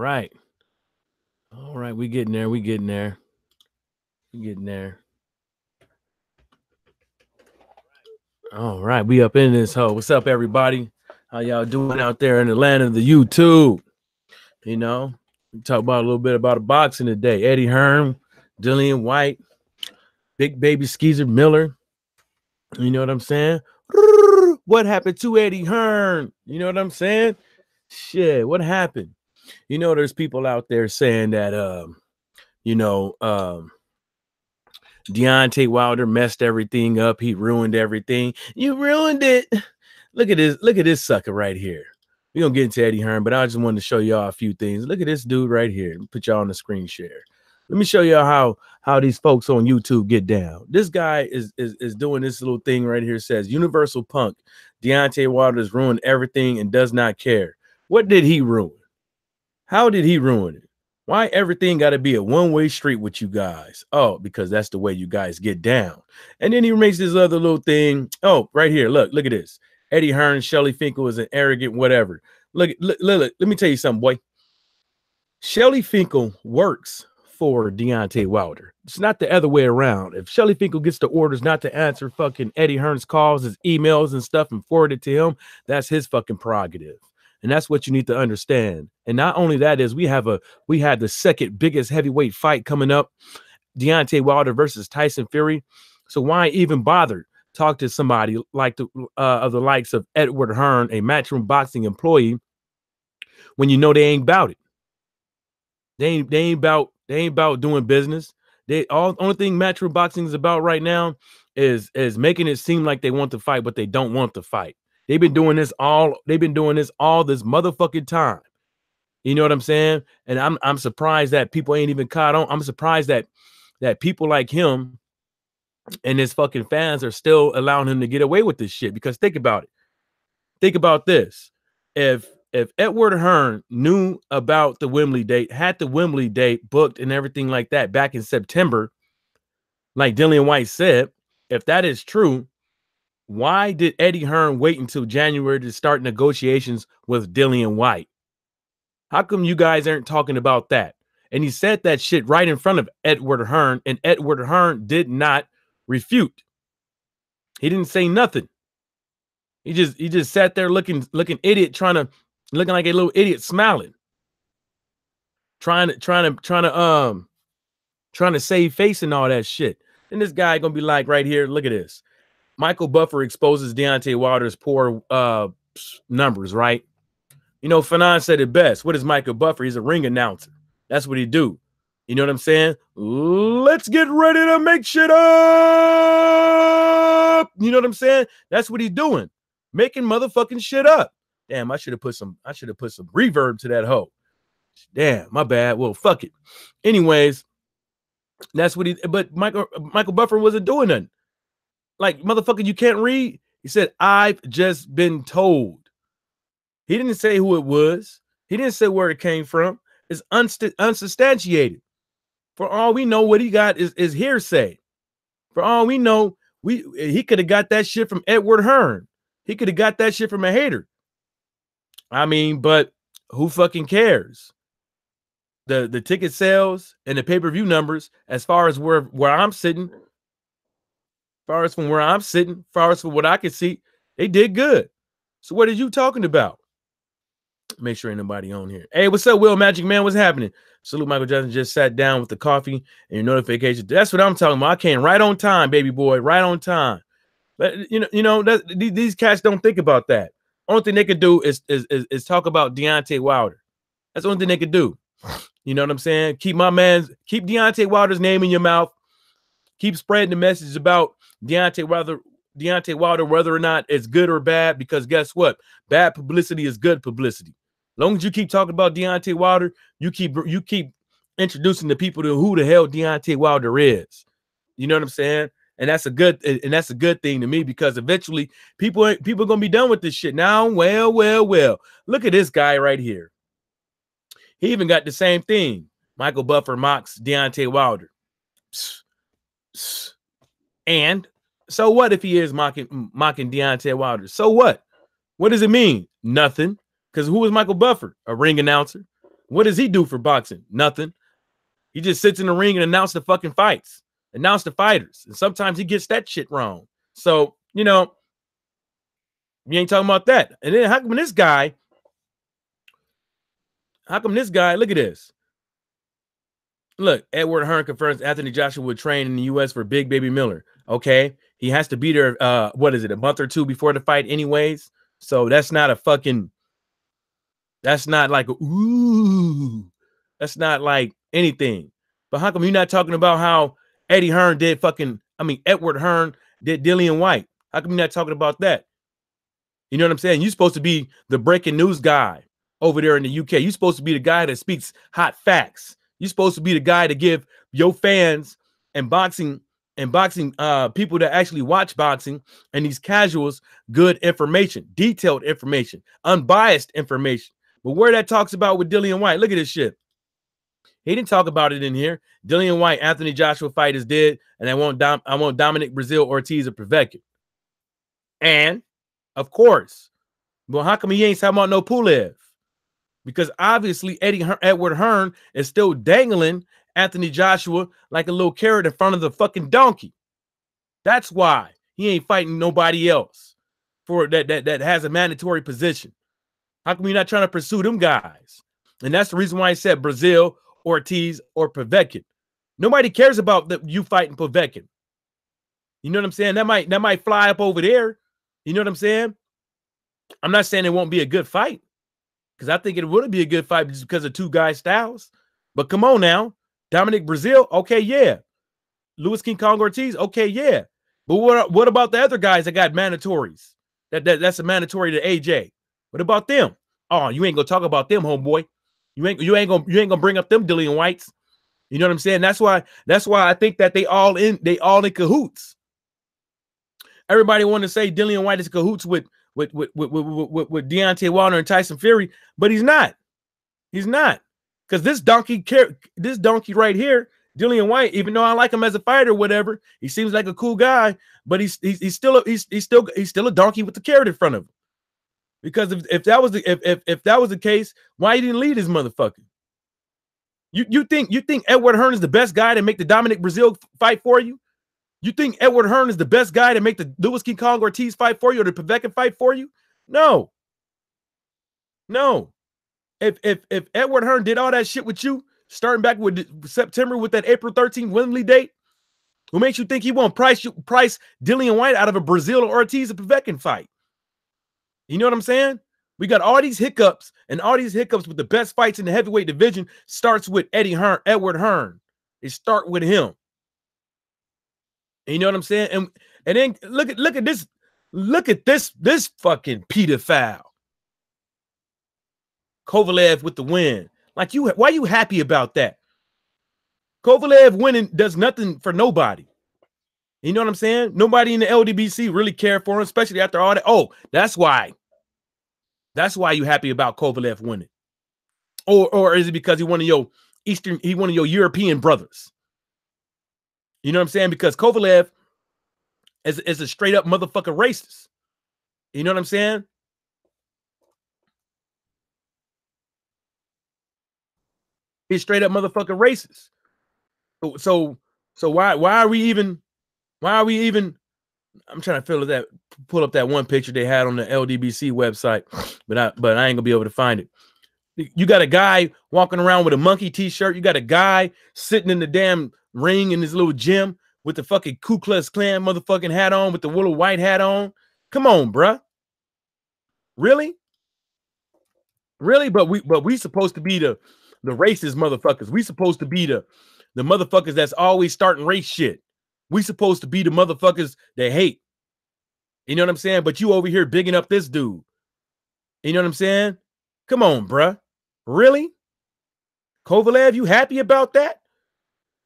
right. All right. We getting there. We getting there. We getting there. All right. We up in this hoe. What's up, everybody? How y'all doing out there in the land of the YouTube? You know, we talk about a little bit about boxing today. Eddie Hearn, Dillian White, Big Baby Skeezer Miller. You know what I'm saying? What happened to Eddie Hearn? You know what I'm saying? Shit, what happened? You know, there's people out there saying that you know, Deontay Wilder messed everything up. He ruined everything. You ruined it. Look at this. Look at this sucker right here. We're gonna get into Eddie Hearn, but I just wanted to show y'all a few things. Look at this dude right here. Put y'all on the screen share. Let me show y'all how these folks on YouTube get down. This guy is doing this little thing right here. It says Universal Punk. Deontay Wilder has ruined everything and does not care. What did he ruin? How did he ruin it? Why everything got to be a one-way street with you guys? Oh, because that's the way you guys get down. And then he makes this other little thing. Oh, right here. Look at this. Eddie Hearn, Shelly Finkel is an arrogant whatever. Look, let me tell you something, boy. Shelly Finkel works for Deontay Wilder. It's not the other way around. If Shelly Finkel gets the orders not to answer fucking Eddie Hearn's calls, his emails and stuff and forward it to him, that's his fucking prerogative. And that's what you need to understand. And not only that is we had the second biggest heavyweight fight coming up, Deontay Wilder versus Tyson Fury. So why even bother talk to somebody like the likes of Edward Hearn, a Matchroom Boxing employee, when you know they ain't about it. They ain't about doing business. Only thing Matchroom Boxing is about right now is making it seem like they want to fight, but they don't want to fight. They've been doing this all this motherfucking time. You know what I'm saying? And I'm surprised that people ain't even caught on. I'm surprised that people like him and his fucking fans are still allowing him to get away with this shit. Because think about it. Think about this. If Edward Hearn knew about the Wembley date, had the Wembley date booked and everything like that back in September, like Dillian White said, if that is true, why did Eddie Hearn wait until January to start negotiations with Dillian White? How come you guys aren't talking about that? And he said that shit right in front of Edward Hearn, and Edward Hearn did not refute. He didn't say nothing. He just sat there looking idiot, looking like a little idiot, smiling, trying to save face and all that shit. And this guy gonna be like right here, look at this. Michael Buffer exposes Deontay Wilder's poor numbers, right? You know, Fanon said it best. What is Michael Buffer? He's a ring announcer. That's what he do. You know what I'm saying? Let's get ready to make shit up. You know what I'm saying? That's what he's doing. Making motherfucking shit up. Damn, I should have put some reverb to that hoe. Damn, my bad. Well, fuck it. Anyways, that's what but Michael Buffer wasn't doing nothing. Like, motherfucker, you can't read? He said, I've just been told. He didn't say who it was. He didn't say where it came from. It's unsubstantiated. For all we know, what he got is hearsay. For all we know, he could have got that shit from Edward Hearn. He could have got that shit from a hater. I mean, but who fucking cares? The ticket sales and the pay-per-view numbers, as far as where I'm sitting, far as from where I'm sitting, far as from what I can see, they did good. So what are you talking about? Make sure ain't nobody on here. Hey, what's up, Will Magic Man? What's happening? Salute, Michael Jackson just sat down with the coffee and your notification. That's what I'm talking about. I came right on time, baby boy, right on time. But these cats don't think about that. Only thing they could do is talk about Deontay Wilder. That's the only thing they could do. You know what I'm saying? Keep Deontay Wilder's name in your mouth. Keep spreading the message about Deontay Wilder, whether or not it's good or bad, because guess what? Bad publicity is good publicity. As long as you keep talking about Deontay Wilder, you keep introducing the people to who the hell Deontay Wilder is. You know what I'm saying? And that's a good thing to me, because eventually people are gonna be done with this shit. Now, well. Look at this guy right here. He even got the same thing. Michael Buffer mocks Deontay Wilder. And so what if he is mocking Deontay Wilder? So what? What does it mean? Nothing. Because who is Michael Buffer? A ring announcer. What does he do for boxing? Nothing. He just sits in the ring and announces the fucking fights, announce the fighters. And sometimes he gets that shit wrong. So, you know, you ain't talking about that. And then how come this guy, look at this. Look, Edward Hearn confirms Anthony Joshua would train in the U.S. for Big Baby Miller. Okay. He has to be there, what is it, a month or two before the fight anyways? So that's not a fucking, that's not like, ooh, that's not like anything. But how come you're not talking about how Eddie Hearn did Edward Hearn did Dillian White? How come you're not talking about that? You know what I'm saying? You're supposed to be the breaking news guy over there in the UK. You're supposed to be the guy that speaks hot facts. You're supposed to be the guy to give your fans and boxing people that actually watch boxing and these casuals good information, detailed information, unbiased information. But where that talks about with Dillian White, look at this shit. He didn't talk about it in here. Dillian White, Anthony Joshua fight is dead, and I want Dominic Brazil Ortiz or Povetkin. And of course, well, how come he ain't talking about no Pulev? Because obviously Edward Hearn is still dangling Anthony Joshua like a little carrot in front of the fucking donkey. That's why he ain't fighting nobody else for that has a mandatory position. How come you're not trying to pursue them guys? And that's the reason why I said Brazil, Ortiz, or Povetkin. Nobody cares about you fighting Povetkin. You know what I'm saying? That might fly up over there. You know what I'm saying? I'm not saying it won't be a good fight, because I think it would be a good fight just because of two guys' styles. But come on now. Dominic Brazil, okay, yeah. Luis King Kong Ortiz, okay, yeah. But what about the other guys that got mandatories? That's a mandatory to AJ. What about them? Oh, you ain't gonna talk about them, homeboy. You ain't gonna bring up them Dillian Whites. You know what I'm saying? That's why I think that they all in cahoots. Everybody want to say Dillian White is in cahoots with Deontay Wilder and Tyson Fury, but he's not. He's not. Because this donkey right here, Dillian White, even though I like him as a fighter or whatever, he seems like a cool guy, but he's still a donkey with the carrot in front of him. Because if that was the case, why he didn't lead his motherfucker? You think Edward Hearn is the best guy to make the Dominic Brazil fight for you? You think Edward Hearn is the best guy to make the Luis King Kong Ortiz fight for you or the Povetkin fight for you? No. No. If Edward Hearn did all that shit with you, starting back with September with that April 13th Wembley date, who makes you think he won't price Dillian White out of a Brazil or Ortiz or Povetkin fight? You know what I'm saying? We got all these hiccups, and all these hiccups with the best fights in the heavyweight division starts with Edward Hearn. They start with him. And you know what I'm saying? And then look at this fucking pedophile. Kovalev with the win. Like, why are you happy about that? Kovalev winning does nothing for nobody. You know what I'm saying? Nobody in the LDBC really cared for him, especially after all that. Oh, that's why. That's why you happy about Kovalev winning. Or is it because he one of your European brothers? You know what I'm saying? Because Kovalev is a straight up motherfucker racist. You know what I'm saying? He's straight up motherfucker racist. So why are we even? I'm trying to pull up that one picture they had on the LDBC website, but I ain't gonna be able to find it. You got a guy walking around with a monkey t-shirt. You got a guy sitting in the damn ring in his little gym with the fucking Ku Klux Klan motherfucking hat on, with the little white hat on. Come on, bruh. Really? But we supposed to be the racist motherfuckers. We supposed to be the motherfuckers that's always starting race shit. We supposed to be the motherfuckers that hate. You know what I'm saying? But you over here bigging up this dude. You know what I'm saying? Come on, bruh. Really? Kovalev, you happy about that?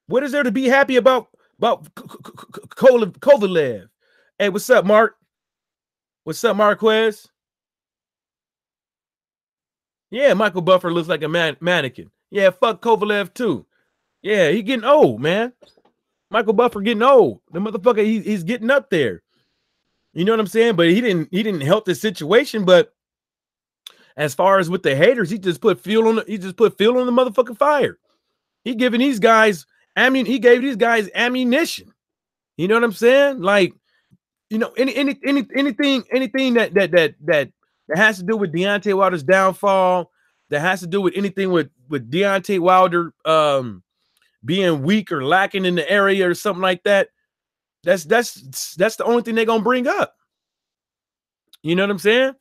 What is there to be happy about Kovalev? Hey, what's up, Mark? What's up, Marquez? Yeah, Michael Buffer looks like a mannequin. Yeah, fuck Kovalev too. Yeah, he getting old, man. Michael Buffer getting old. The motherfucker, he's getting up there. You know what I'm saying? But he didn't help the situation. But as far as with the haters, he just put fuel on the motherfucking fire. He giving these guys, he gave these guys ammunition. You know what I'm saying? Like, you know, anything that has to do with Deontay Wilder's downfall, that has to do with anything with Deontay Wilder being weak or lacking in the area or something like that, that's the only thing they're gonna bring up. You know what I'm saying?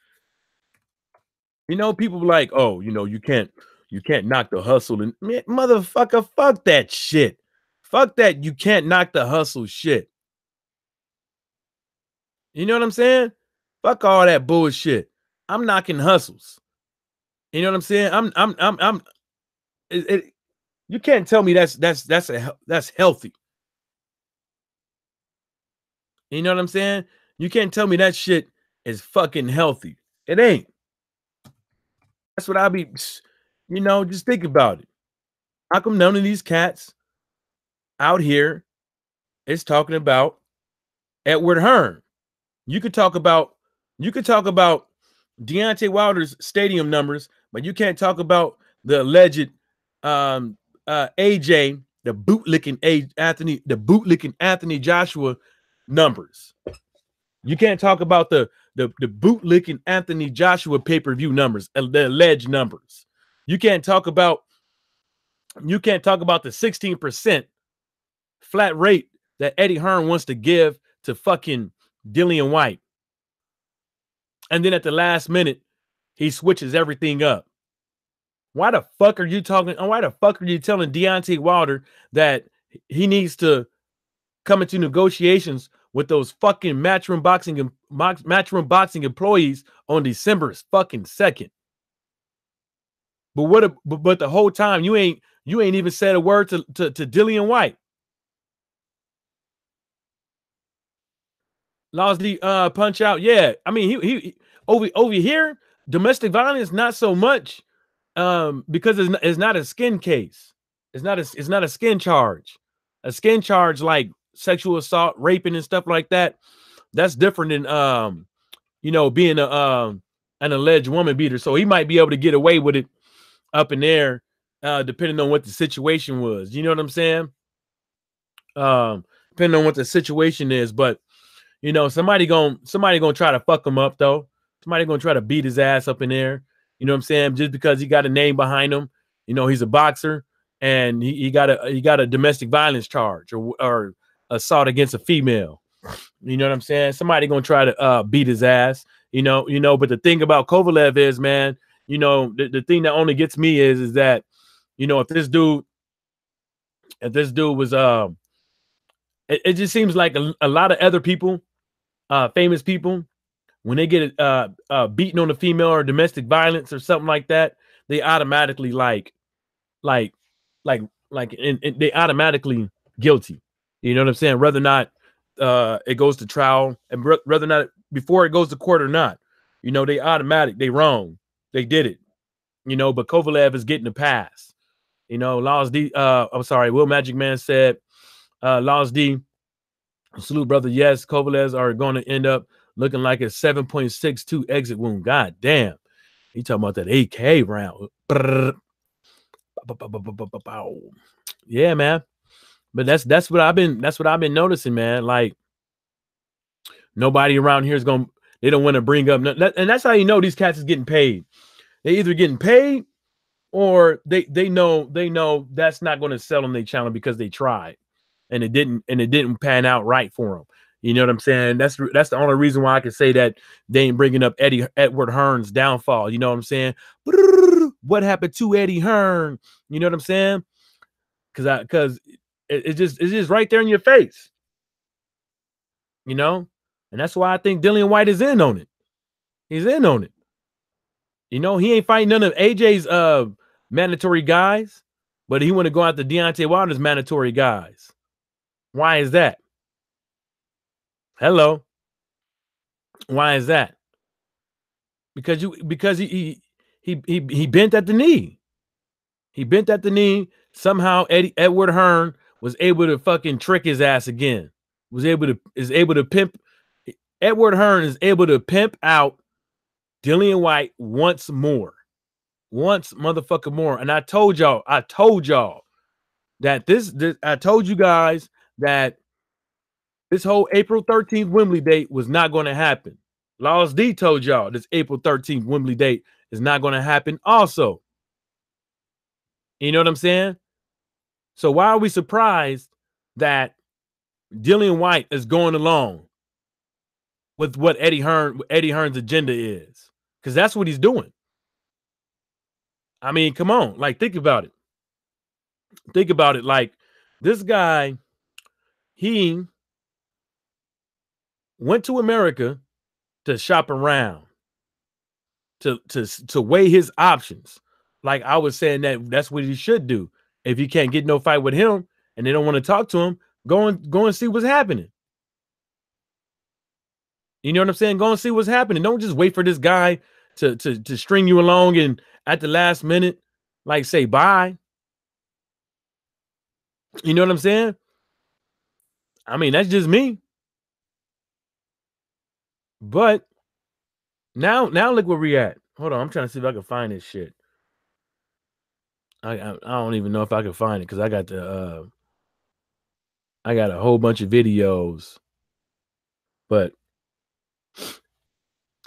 You know, people like, oh, you know, you can't knock the hustle. And man, motherfucker, fuck that shit. Fuck that. You can't knock the hustle shit. You know what I'm saying? Fuck all that bullshit. I'm knocking hustles. You know what I'm saying? You can't tell me that's healthy. You know what I'm saying? You can't tell me that shit is fucking healthy. It ain't. That's what I be, you know, just think about it. How come none of these cats out here is talking about Edward Hearn? You could talk about Deontay Wilder's stadium numbers, but you can't talk about the alleged AJ, the bootlicking Anthony Joshua numbers. You can't talk about the bootlicking Anthony Joshua pay-per-view numbers, the alleged numbers. You can't talk about the 16% flat rate that Eddie Hearn wants to give to fucking Dillian White. And then at the last minute, he switches everything up. Why the fuck are you telling Deontay Wilder that he needs to come into negotiations with those fucking Matchroom Boxing employees on December fucking 2nd? But the whole time you ain't even said a word to Dillian White. Lost the punch out. Yeah, I mean he over here, domestic violence not so much, because it's not a skin case. It's not a skin charge. A skin charge like sexual assault, raping, and stuff like that. That's different than you know, being an alleged woman beater. So he might be able to get away with it up in there, depending on what the situation was. You know what I'm saying? Depending on what the situation is, but you know, somebody gonna try to fuck him up though. Somebody gonna try to beat his ass up in there. You know what I'm saying? Just because he got a name behind him. You know, he's a boxer and he got a domestic violence charge or assault against a female. You know what I'm saying? Somebody gonna try to beat his ass. You know. But the thing about Kovalev is, man, you know, the thing that only gets me is that, you know, if this dude was it just seems like a lot of other people, famous people, when they get beaten on a female or domestic violence or something like that, they automatically they automatically guilty. You know what I'm saying? Whether or not it goes to trial, and whether or not before it goes to court or not, you know, they wrong. They did it. You know, but Kovalev is getting a pass. You know, Will Magic Man said, Laws D, salute, brother. Yes, Kovalevs are going to end up looking like a 7.62 exit wound. God damn. He talking about that AK round. Yeah, man. But that's what I've been noticing, man. Like, nobody around here they don't want to bring up, and that's how you know these cats is getting paid. They either getting paid or they know that's not going to sell on their channel because they tried and it didn't pan out right for them. You know what I'm saying? That's the only reason why I can say that they ain't bringing up Edward Hearn's downfall. You know what I'm saying? What happened to Eddie Hearn? You know what I'm saying? Because it's just right there in your face. You know, and that's why I think Dillian White is in on it. He's in on it. You know, he ain't fighting none of AJ's mandatory guys, but he want to go after Deontay Wilder's mandatory guys. Why is that? Hello. Why is that? Because he bent at the knee. He bent at the knee. Somehow Edward Hearn was able to fucking trick his ass again. Edward Hearn is able to pimp out Dillian White wants more. Wants motherfucker more. And I told y'all that this I told you guys that this whole April 13th Wembley date was not going to happen. Laws D told y'all this April 13th Wembley date is not going to happen also. You know what I'm saying? So why are we surprised that Dillian White is going along with what Eddie Hearn's agenda is? Because that's what he's doing. I mean, come on, like think about it. Think about it. Like this guy, he went to America to shop around, to weigh his options. Like I was saying that's what he should do. If you can't get no fight with him and they don't want to talk to him, go and see what's happening. You know what I'm saying? Go and see what's happening. Don't just wait for this guy to string you along and at the last minute, like say bye. You know what I'm saying? I mean, that's just me. But now look where we at. Hold on, I'm trying to see if I can find this shit. I don't even know if I can find it because I got a whole bunch of videos, but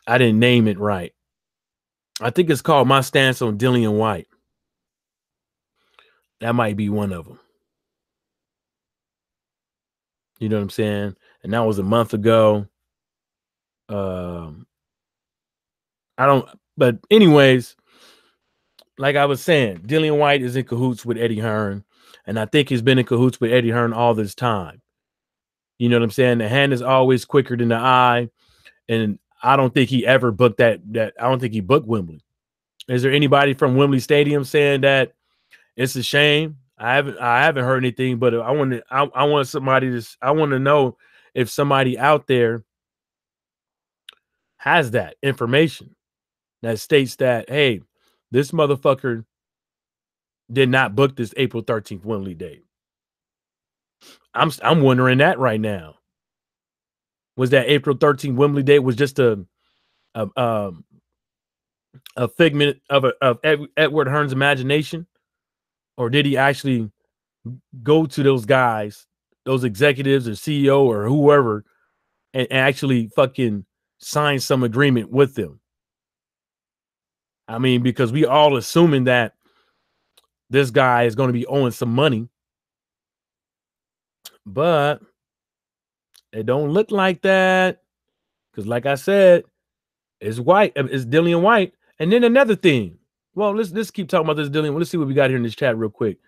I didn't name it right. I think it's called My Stance on Dillian White. That might be one of them. You know what I'm saying? And that was a month ago. But anyways, like I was saying, Dillian White is in cahoots with Eddie Hearn, and I think he's been in cahoots with Eddie Hearn all this time. You know what I'm saying? The hand is always quicker than the eye, and I don't think he ever booked that. I don't think he booked Wembley. Is there anybody from Wembley Stadium saying that it's a shame? I haven't heard anything, but I want to know if somebody out there has that information that states that, hey, this motherfucker did not book this April 13th Wembley date. I'm wondering that right now. Was that April 13th Wembley date was just a figment of Edward Hearn's imagination, or did he actually go to those guys, those executives or CEO or whoever, and actually fucking sign some agreement with them? I mean, because we all assuming that this guy is going to be owing some money, but it don't look like that. Because like I said, it's Dillian White. And then another thing. Well, let's keep talking about this Dillian. Let's see what we got here in this chat real quick.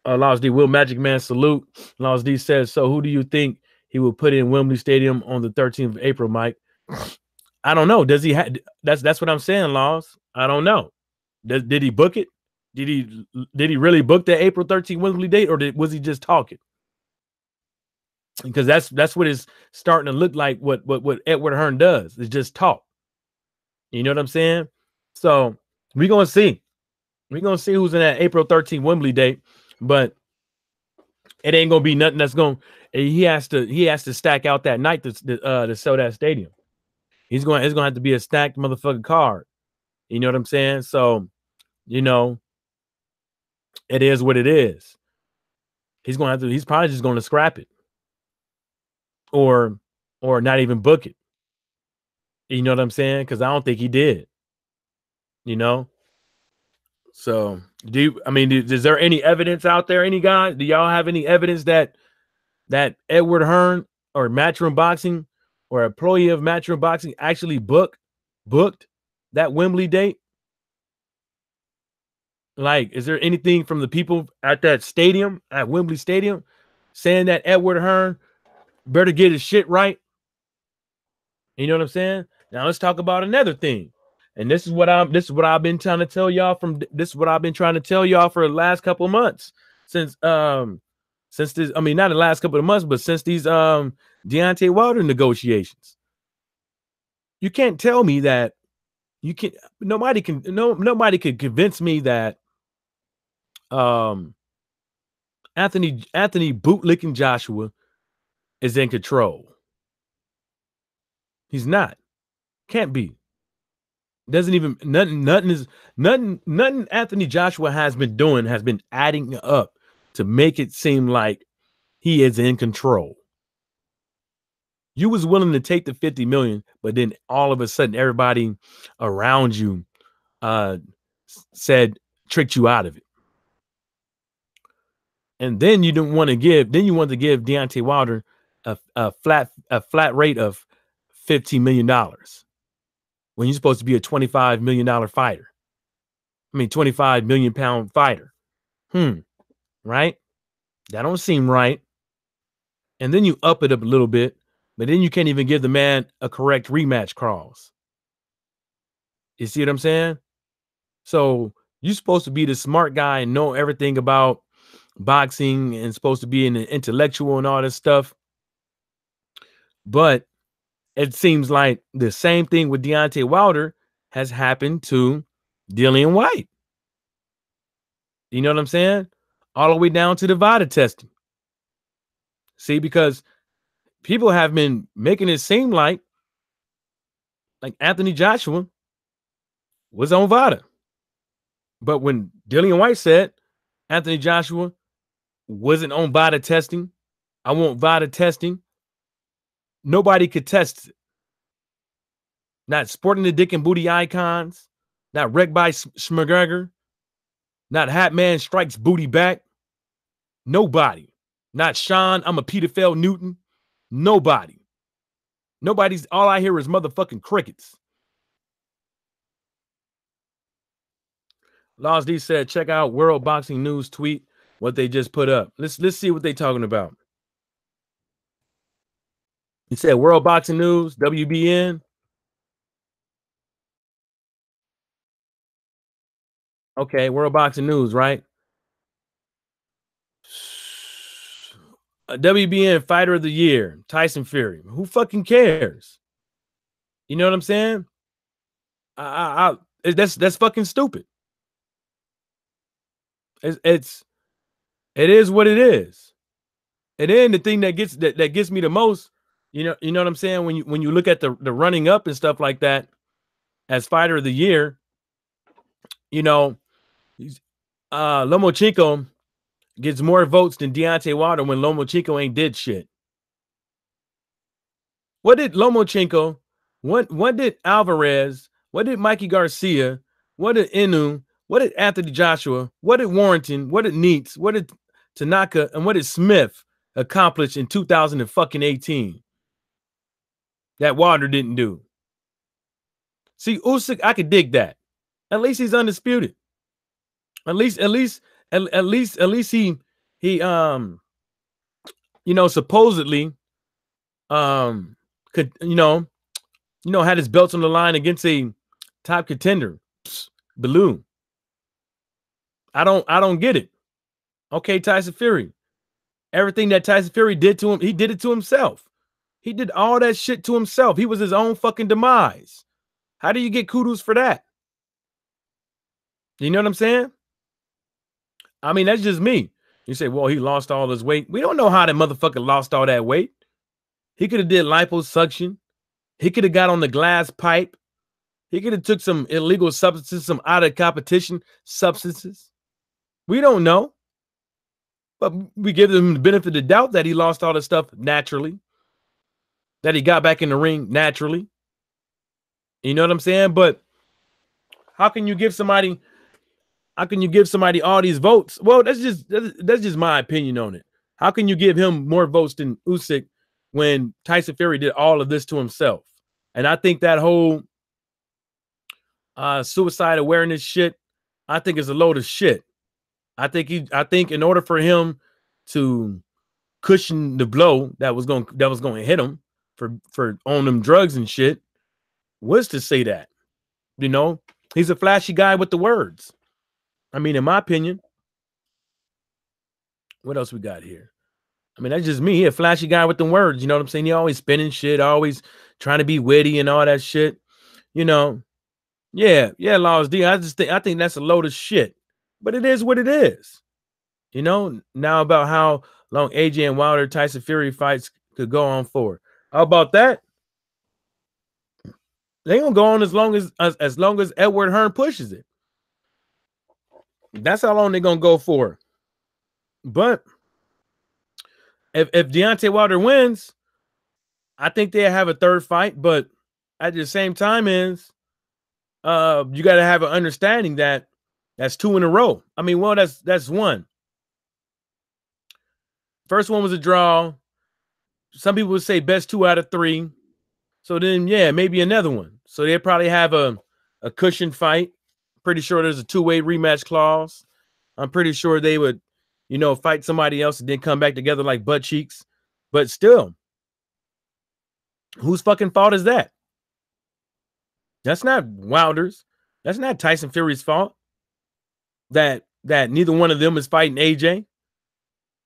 Laws D, will Magic Man salute? Laws D says, so who do you think he will put in Wembley Stadium on the 13th of April, Mike? I don't know. Does he have that's what I'm saying, Laws? I don't know. Did he book it? Did he really book the April 13th Wembley date, or was he just talking? Because that's what it's starting to look like. What Edward Hearn does is just talk. You know what I'm saying? So we're gonna see. We're gonna see who's in that April 13th Wembley date, but it ain't gonna be nothing that's gonna. He has to stack out that night to sell that stadium. It's gonna have to be a stacked motherfucking card. You know what I'm saying? So, you know, it is what it is. He's probably just gonna scrap it. Or not even book it. You know what I'm saying? Because I don't think he did. You know? So is there any evidence out there? Any guys? Do y'all have any evidence that Edward Hearn or Matchroom Boxing or employee of Matchroom Boxing actually booked that Wembley date? Like, is there anything from the people at that stadium, at Wembley Stadium, saying that Edward Hearn better get his shit right? You know what I'm saying? Now let's talk about another thing. And this is what I've been trying to tell y'all for the last couple of months. Since this, I mean, not the last couple of months, but since these Deontay Wilder negotiations. You can't tell me that nobody can convince me that Anthony bootlicking Joshua is in control. He's not. Can't be. Doesn't even nothing Anthony Joshua has been doing has been adding up to make it seem like he is in control. You was willing to take the 50 million, but then all of a sudden everybody around you said tricked you out of it. And then you didn't want to give, then you wanted to give Deontay Wilder a flat rate of $15 million when you're supposed to be a $25 million fighter. I mean, 25 million pound fighter. Right? That don't seem right. And then you up it up a little bit, but then you can't even give the man a correct rematch clause. You see what I'm saying? So you're supposed to be the smart guy and know everything about boxing and supposed to be an intellectual and all this stuff. But it seems like the same thing with Deontay Wilder has happened to Dillian White. You know what I'm saying? All the way down to the VADA testing. See, because people have been making it seem like Anthony Joshua was on VADA. But when Dillian White said Anthony Joshua wasn't on VADA testing, I want VADA testing, nobody could test it. Not Sporting the Dick and Booty Icons, not Wrecked by Schmegregor, not Hat Man Strikes Booty Back. Nobody. Not Sean, I'm a Peter Fell Newton. Nobody. Nobody's, all I hear is motherfucking crickets. Laws D said, check out World Boxing News tweet, what they just put up. Let's see what they talking about. He said World Boxing News, WBN. Okay, World Boxing News, right? WBN Fighter of the Year, Tyson Fury. Who fucking cares? You know what I'm saying? That's fucking stupid. It is what it is. And then the thing that gets me the most, you know what I'm saying? When you look at the running up and stuff like that as Fighter of the Year, you know, Lomachenko gets more votes than Deontay Wilder when Lomachenko ain't did shit. What did Lomachenko, what did Alvarez, what did Mikey Garcia, what did Inu, what did Anthony Joshua, what did Warrington, what did Neitz, what did Tanaka, and what did Smith accomplish in 2018 that Wilder didn't do? See, Usyk, I could dig that. At least he's undisputed. At least he supposedly could had his belts on the line against a top contender. Baloo. I don't get it. Okay, Tyson Fury. Everything that Tyson Fury did to him, he did it to himself. He did all that shit to himself. He was his own fucking demise. How do you get kudos for that? You know what I'm saying? I mean, that's just me. You say, well, he lost all his weight. We don't know how that motherfucker lost all that weight. He could have did liposuction. He could have got on the glass pipe. He could have took some illegal substances, some out of competition substances. We don't know. But we give him the benefit of the doubt that he lost all this stuff naturally. That he got back in the ring naturally. You know what I'm saying? But how can you give somebody all these votes? Well, that's just my opinion on it. How can you give him more votes than Usyk when Tyson Fury did all of this to himself? And I think that whole suicide awareness shit, I think is a load of shit. I think in order for him to cushion the blow that was going to hit him for on them drugs and shit, was to say that. You know, he's a flashy guy with the words. I mean, in my opinion. What else we got here? I mean, that's just me. He a flashy guy with the words. You know what I'm saying? He always spinning shit, always trying to be witty and all that shit. You know, yeah, Laws D. I think that's a load of shit. But it is what it is. You know, now about how long AJ and Wilder Tyson Fury fights could go on for. How about that? They gonna go on as long as Edward Hearn pushes it. That's how long they're gonna go for. But if Deontay Wilder wins, I think they have a third fight. But at the same time, you got to have an understanding that that's 2 in a row. I mean, well, that's one. First one was a draw. Some people would say best 2 out of 3. So then, yeah, maybe another one. So they probably have a cushion fight. Pretty sure there's a 2-way rematch clause. I'm pretty sure they would, fight somebody else and then come back together like butt cheeks. But still, whose fucking fault is that? That's not Wilder's. That's not Tyson Fury's fault. That neither one of them is fighting AJ.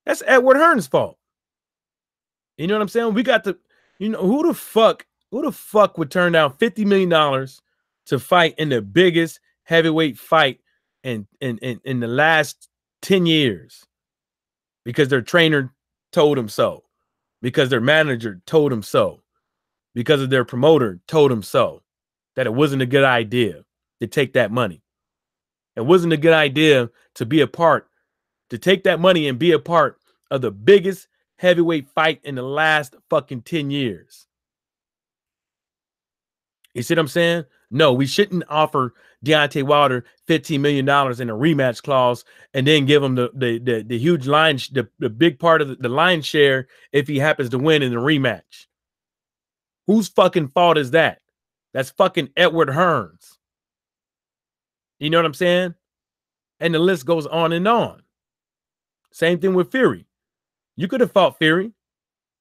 That's Edward Hearn's fault. You know what I'm saying? We got who the fuck would turn down $50 million to fight in the biggest heavyweight fight in the last 10 years? Because their trainer told them so. Because their manager told them so. Because of their promoter told them so. That it wasn't a good idea to take that money. It wasn't a good idea to take that money and be a part of the biggest heavyweight fight in the last fucking 10 years. You see what I'm saying? No, we shouldn't offer Deontay Wilder $15 million in a rematch clause and then give him the huge line, the big part of the line share if he happens to win in the rematch. Whose fucking fault is that? That's fucking Edward Hearn's. You know what I'm saying? And the list goes on and on. Same thing with Fury. You could have fought Fury.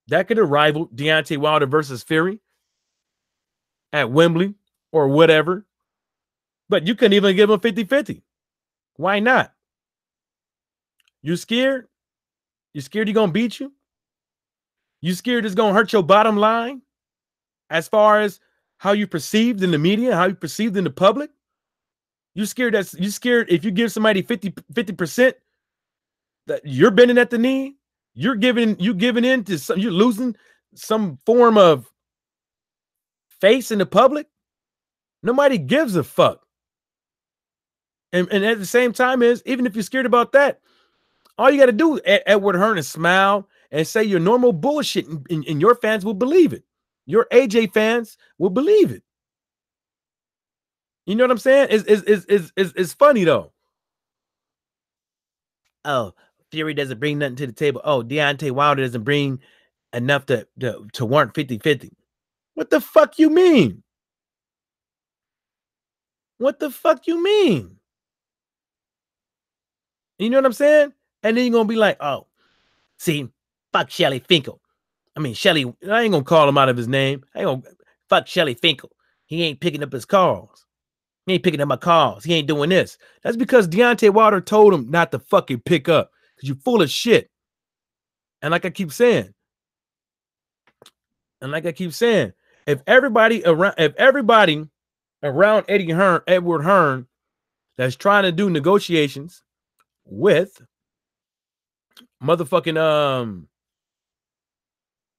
That could have rivaled Deontay Wilder versus Fury at Wembley or whatever. But you couldn't even give him 50-50. Why not? You scared? You scared he's going to beat you? You scared it's going to hurt your bottom line as far as how you perceived in the media, how you perceived in the public? You scared if you give somebody 50% that you're bending at the knee, you're giving in to some, you're losing some form of face in the public. Nobody gives a fuck. And at the same time even if you're scared about that, all you got to do, Edward Hearn, is smile and say your normal bullshit, and your fans will believe it. Your AJ fans will believe it. You know what I'm saying? It's funny though. Oh, Fury doesn't bring nothing to the table. Oh, Deontay Wilder doesn't bring enough to warrant 50-50. What the fuck you mean? What the fuck you mean? You know what I'm saying? And then you're going to be like, oh, see, fuck Shelly Finkel. I mean, Shelly, I ain't going to call him out of his name. I ain't going to fuck Shelly Finkel. He ain't picking up his calls. He ain't picking up my calls. He ain't doing this. That's because Deontay Wilder told him not to fucking pick up. Because you're full of shit. And like I keep saying, if everybody around Edward Hearn that's trying to do negotiations with motherfucking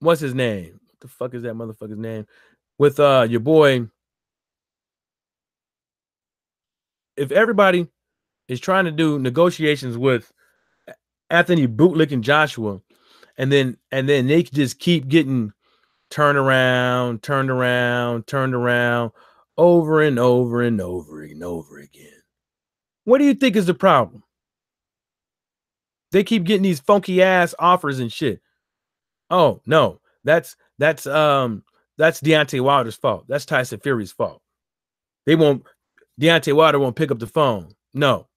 what's his name? What the fuck is that motherfucker's name? With your boy. If everybody is trying to do negotiations with Anthony Bootlick and Joshua, and then they just keep getting turned around over and over and over again. What do you think is the problem? They keep getting these funky ass offers and shit. Oh no, that's Deontay Wilder's fault. That's Tyson Fury's fault. Deontay Wilder won't pick up the phone. No.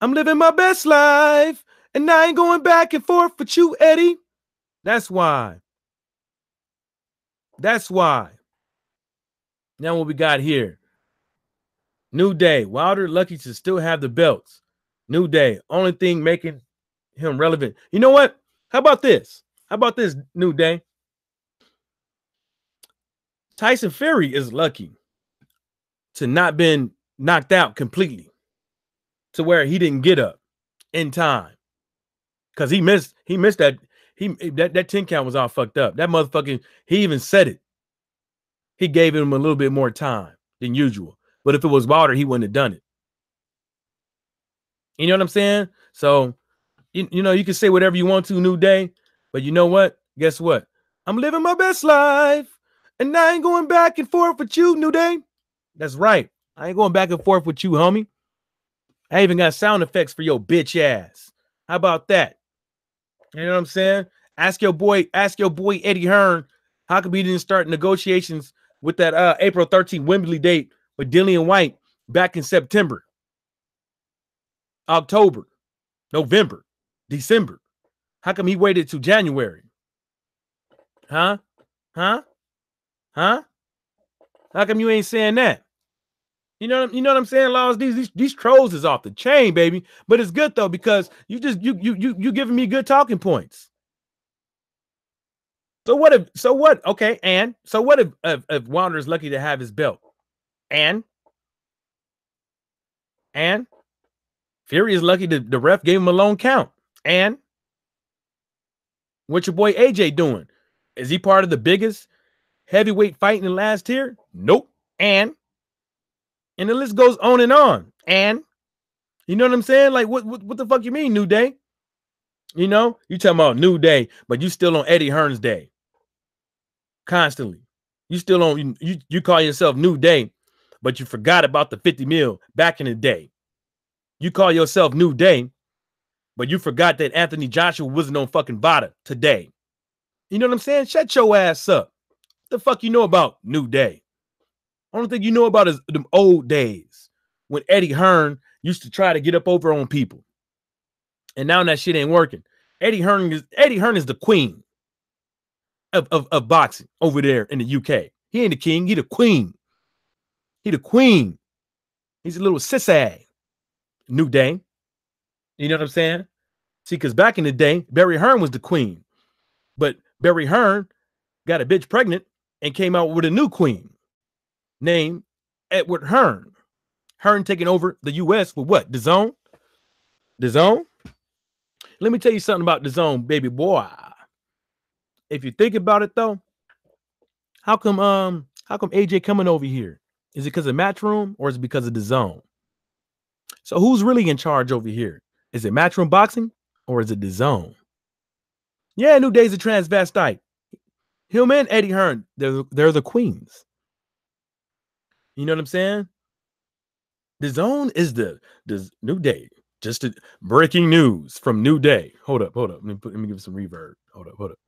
I'm living my best life, and I ain't going back and forth with you, Eddie. That's why. Now what we got here? New Day. Wilder lucky to still have the belts. New Day. Only thing making him relevant. You know what? How about this? New Day? Tyson Fury is lucky to not been knocked out completely, to where he didn't get up in time, because he missed that. That 10 count was all fucked up. That motherfucking, he even said it. He gave him a little bit more time than usual. But if it was Wilder, he wouldn't have done it. You know what I'm saying? So, you know, you can say whatever you want to, New Day, but you know what? Guess what? I'm living my best life, and I ain't going back and forth with you, New Day. That's right. I ain't going back and forth with you, homie. I even got sound effects for your bitch ass. How about that? You know what I'm saying? Ask your boy Eddie Hearn, how come he didn't start negotiations with that April 13th Wembley date with Dillian White back in September, October, November, December? How come he waited till January? Huh? Huh? Huh? How come you ain't saying that? You know what I'm saying, Laws? These trolls is off the chain, baby. But it's good though, because you giving me good talking points. So what? Okay, and so what if Wilder's lucky to have his belt? And Fury is lucky the ref gave him a lone count. And what your boy AJ doing? Is he part of the biggest heavyweight fight in the last tier? Nope. And the list goes on and on. And you know what I'm saying? Like, what the fuck you mean, New Day? You know, you talking about New Day, but you still on Eddie Hearn's day. Constantly. You still on, you call yourself New Day, but you forgot about the 50 mil back in the day. You call yourself New Day, but you forgot that Anthony Joshua wasn't on fucking Vada today. You know what I'm saying? Shut your ass up. What the fuck you know about New Day? Only thing you know about is them old days when Eddie Hearn used to try to get up over on people. And now that shit ain't working. Eddie Hearn is the queen of boxing over there in the UK. He ain't the king, he the queen. He the queen. He's a little sissy. New Day. You know what I'm saying? See, because back in the day, Barry Hearn was the queen. But Barry Hearn got a bitch pregnant and came out with a new queen named Edward Hearn. Hearn taking over the U.S. with what? DAZN? DAZN? Let me tell you something about DAZN, baby boy. If you think about it, though, how come AJ coming over here? Is it because of Matchroom or is it because of DAZN? So who's really in charge over here? Is it Matchroom Boxing or is it DAZN? Yeah, New Day's a transvestite. Him and Eddie Hearn, they're the queens. You know what I'm saying? DAZN is the New Day. Just breaking news from New Day. Hold up. Let me give some reverb. Hold up.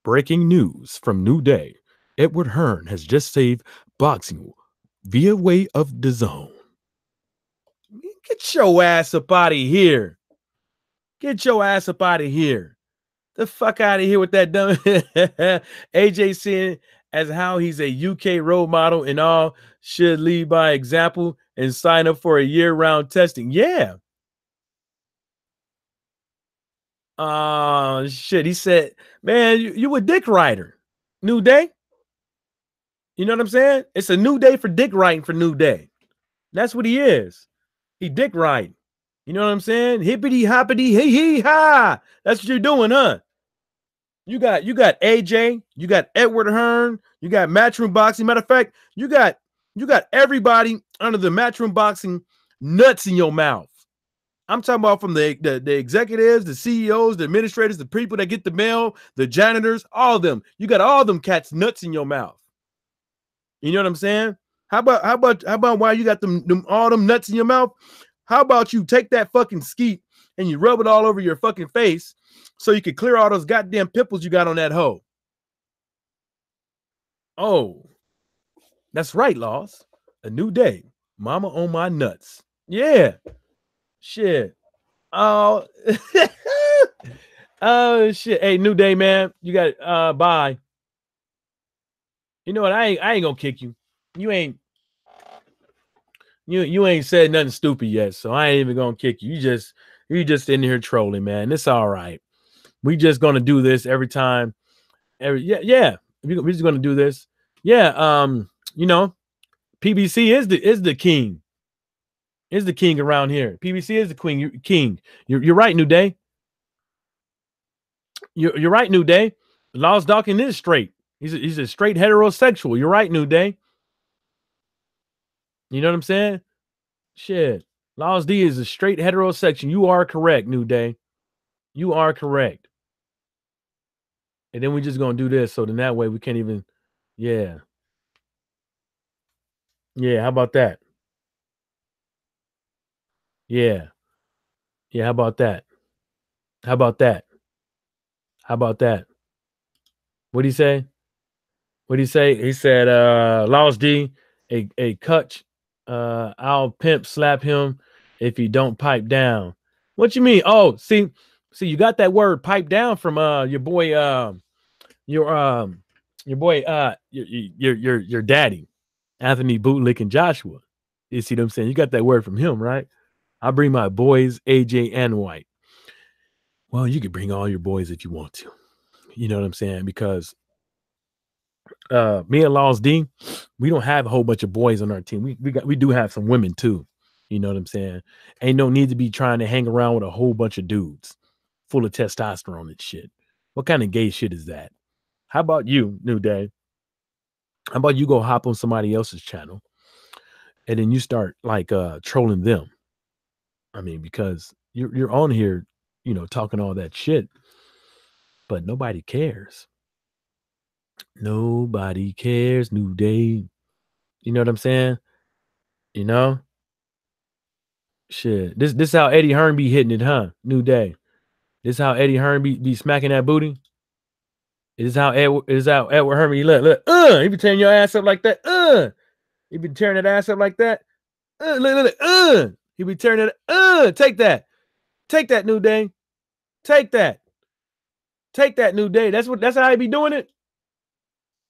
Breaking news from New Day. Edward Hearn has just saved boxing via way of DAZN. Get your ass up out of here. Get your ass up out of here. The fuck out of here with that dumb AJ saying as how he's a UK role model and all should lead by example and sign up for a year-round testing. Yeah. Shit. He said, man, you a dick writer. New Day. You know what I'm saying? It's a new day for dick writing for New Day. That's what he is. He dick writing. You know what I'm saying? Hippity hoppity hee hee ha. That's what you're doing, huh? You got AJ, you got Edward Hearn, you got Matchroom Boxing. Matter of fact, you got everybody under the Matchroom Boxing nuts in your mouth. I'm talking about from the executives, the CEOs, the administrators, the people that get the mail, the janitors, all of them. You got all them cats nuts in your mouth. You know what I'm saying? How about why you got all them nuts in your mouth? How about you take that fucking skeet and you rub it all over your fucking face so you can clear all those goddamn pimples you got on that hoe? Oh, that's right, Laws. A new day. Mama on my nuts. Yeah. Shit. Oh. Oh, shit. Hey, New Day, man. You got bye. You know what? I ain't gonna kick you. You ain't said nothing stupid yet, so I ain't even gonna kick you. You just in here trolling, man. It's all right. We just gonna do this every time. Yeah. We're just gonna do this. Yeah. You know, PBC is the king. Is the king around here. PBC is the king. You're right, New Day. You're right, New Day. Laws Dawkins is straight. He's a straight heterosexual. You're right, New Day. You know what I'm saying? Shit. Laws D is a straight heterosexual. You are correct, New Day. You are correct. And then we just gonna do this, so then that way we can't even. Yeah. Yeah. How about that? Yeah. Yeah. How about that? How about that? How about that? What'd he say? What'd he say? He said, Laws D, a Kutch, I'll pimp slap him if he don't pipe down. What you mean? Oh, see, you got that word pipe down from your boy, your boy, your daddy, Anthony Bootlick and Joshua. You see what I'm saying? You got that word from him, right? I bring my boys, AJ and White. Well, you can bring all your boys if you want to. You know what I'm saying? Because me and Laws D, we don't have a whole bunch of boys on our team. We do have some women too. You know what I'm saying? Ain't no need to be trying to hang around with a whole bunch of dudes full of testosterone and shit. What kind of gay shit is that? How about you, New Day? How about you go hop on somebody else's channel and then you start like trolling them? I mean, because you're on here, talking all that shit, but nobody cares. Nobody cares, New Day. You know what I'm saying? You know? Shit. This how Eddie Hearn be hitting it, huh? New Day. This how Eddie Hearn be smacking that booty. Edward Hearn be look, he be tearing your ass up like that. He be tearing that ass up like that. Look. He be tearing it. Take that. Take that, New Day. Take that. Take that, New Day. That's how he be doing it.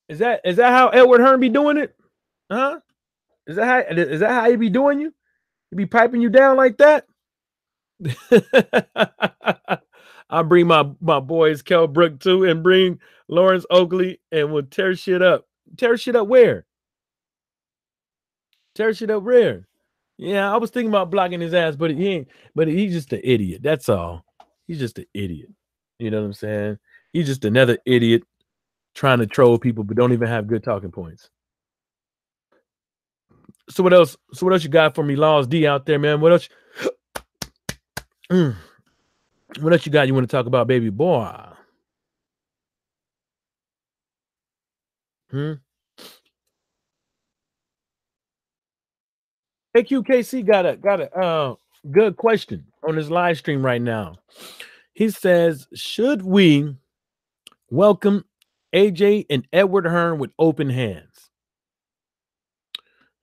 Is that how Edward Hearn be doing it? Huh? Is that how he be doing you? He be piping you down like that? I'll bring my boys Kel Brook too and bring Lawrence Oakley and we'll tear shit up. Tear shit up where? Tear shit up where? Yeah, I was thinking about blocking his ass, but he ain't. But he's just an idiot. That's all. He's just an idiot. You know what I'm saying? He's just another idiot trying to troll people, but don't even have good talking points. So what else? So what else you got for me, Laws D out there, man? What else? What else you got? You want to talk about, baby boy? AQKC got a good question on his live stream right now. He says, should we welcome AJ and Edward Hearn with open hands?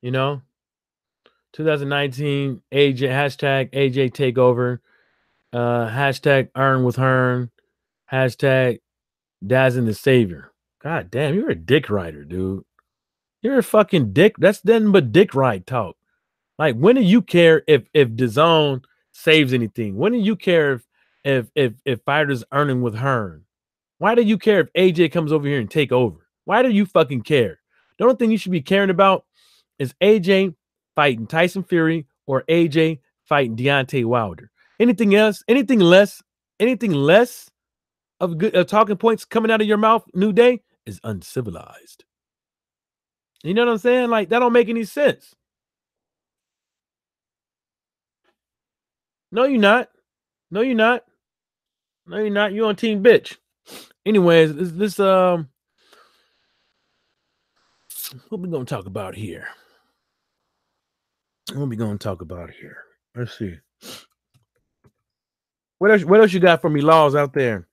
2019 AJ hashtag AJ takeover, hashtag Earn with Hearn, hashtag Dazzin the Savior. God damn, you're a dick rider, dude. You're a fucking dick. That's nothing but dick ride talk. Like, when do you care if DAZN saves anything? When do you care if fighters earning with Hearn? Why do you care if AJ comes over here and take over? Why do you fucking care? The only thing you should be caring about is AJ fighting Tyson Fury or AJ fighting Deontay Wilder. Anything else, anything less of good talking points coming out of your mouth, New Day, is uncivilized. You know what I'm saying? Like, that don't make any sense. No, you're not. No, you're not. No, you're not. You're on Team Bitch. Anyways, this what we gonna talk about here? What we gonna talk about here? Let's see. What else you got for me, Laws, out there?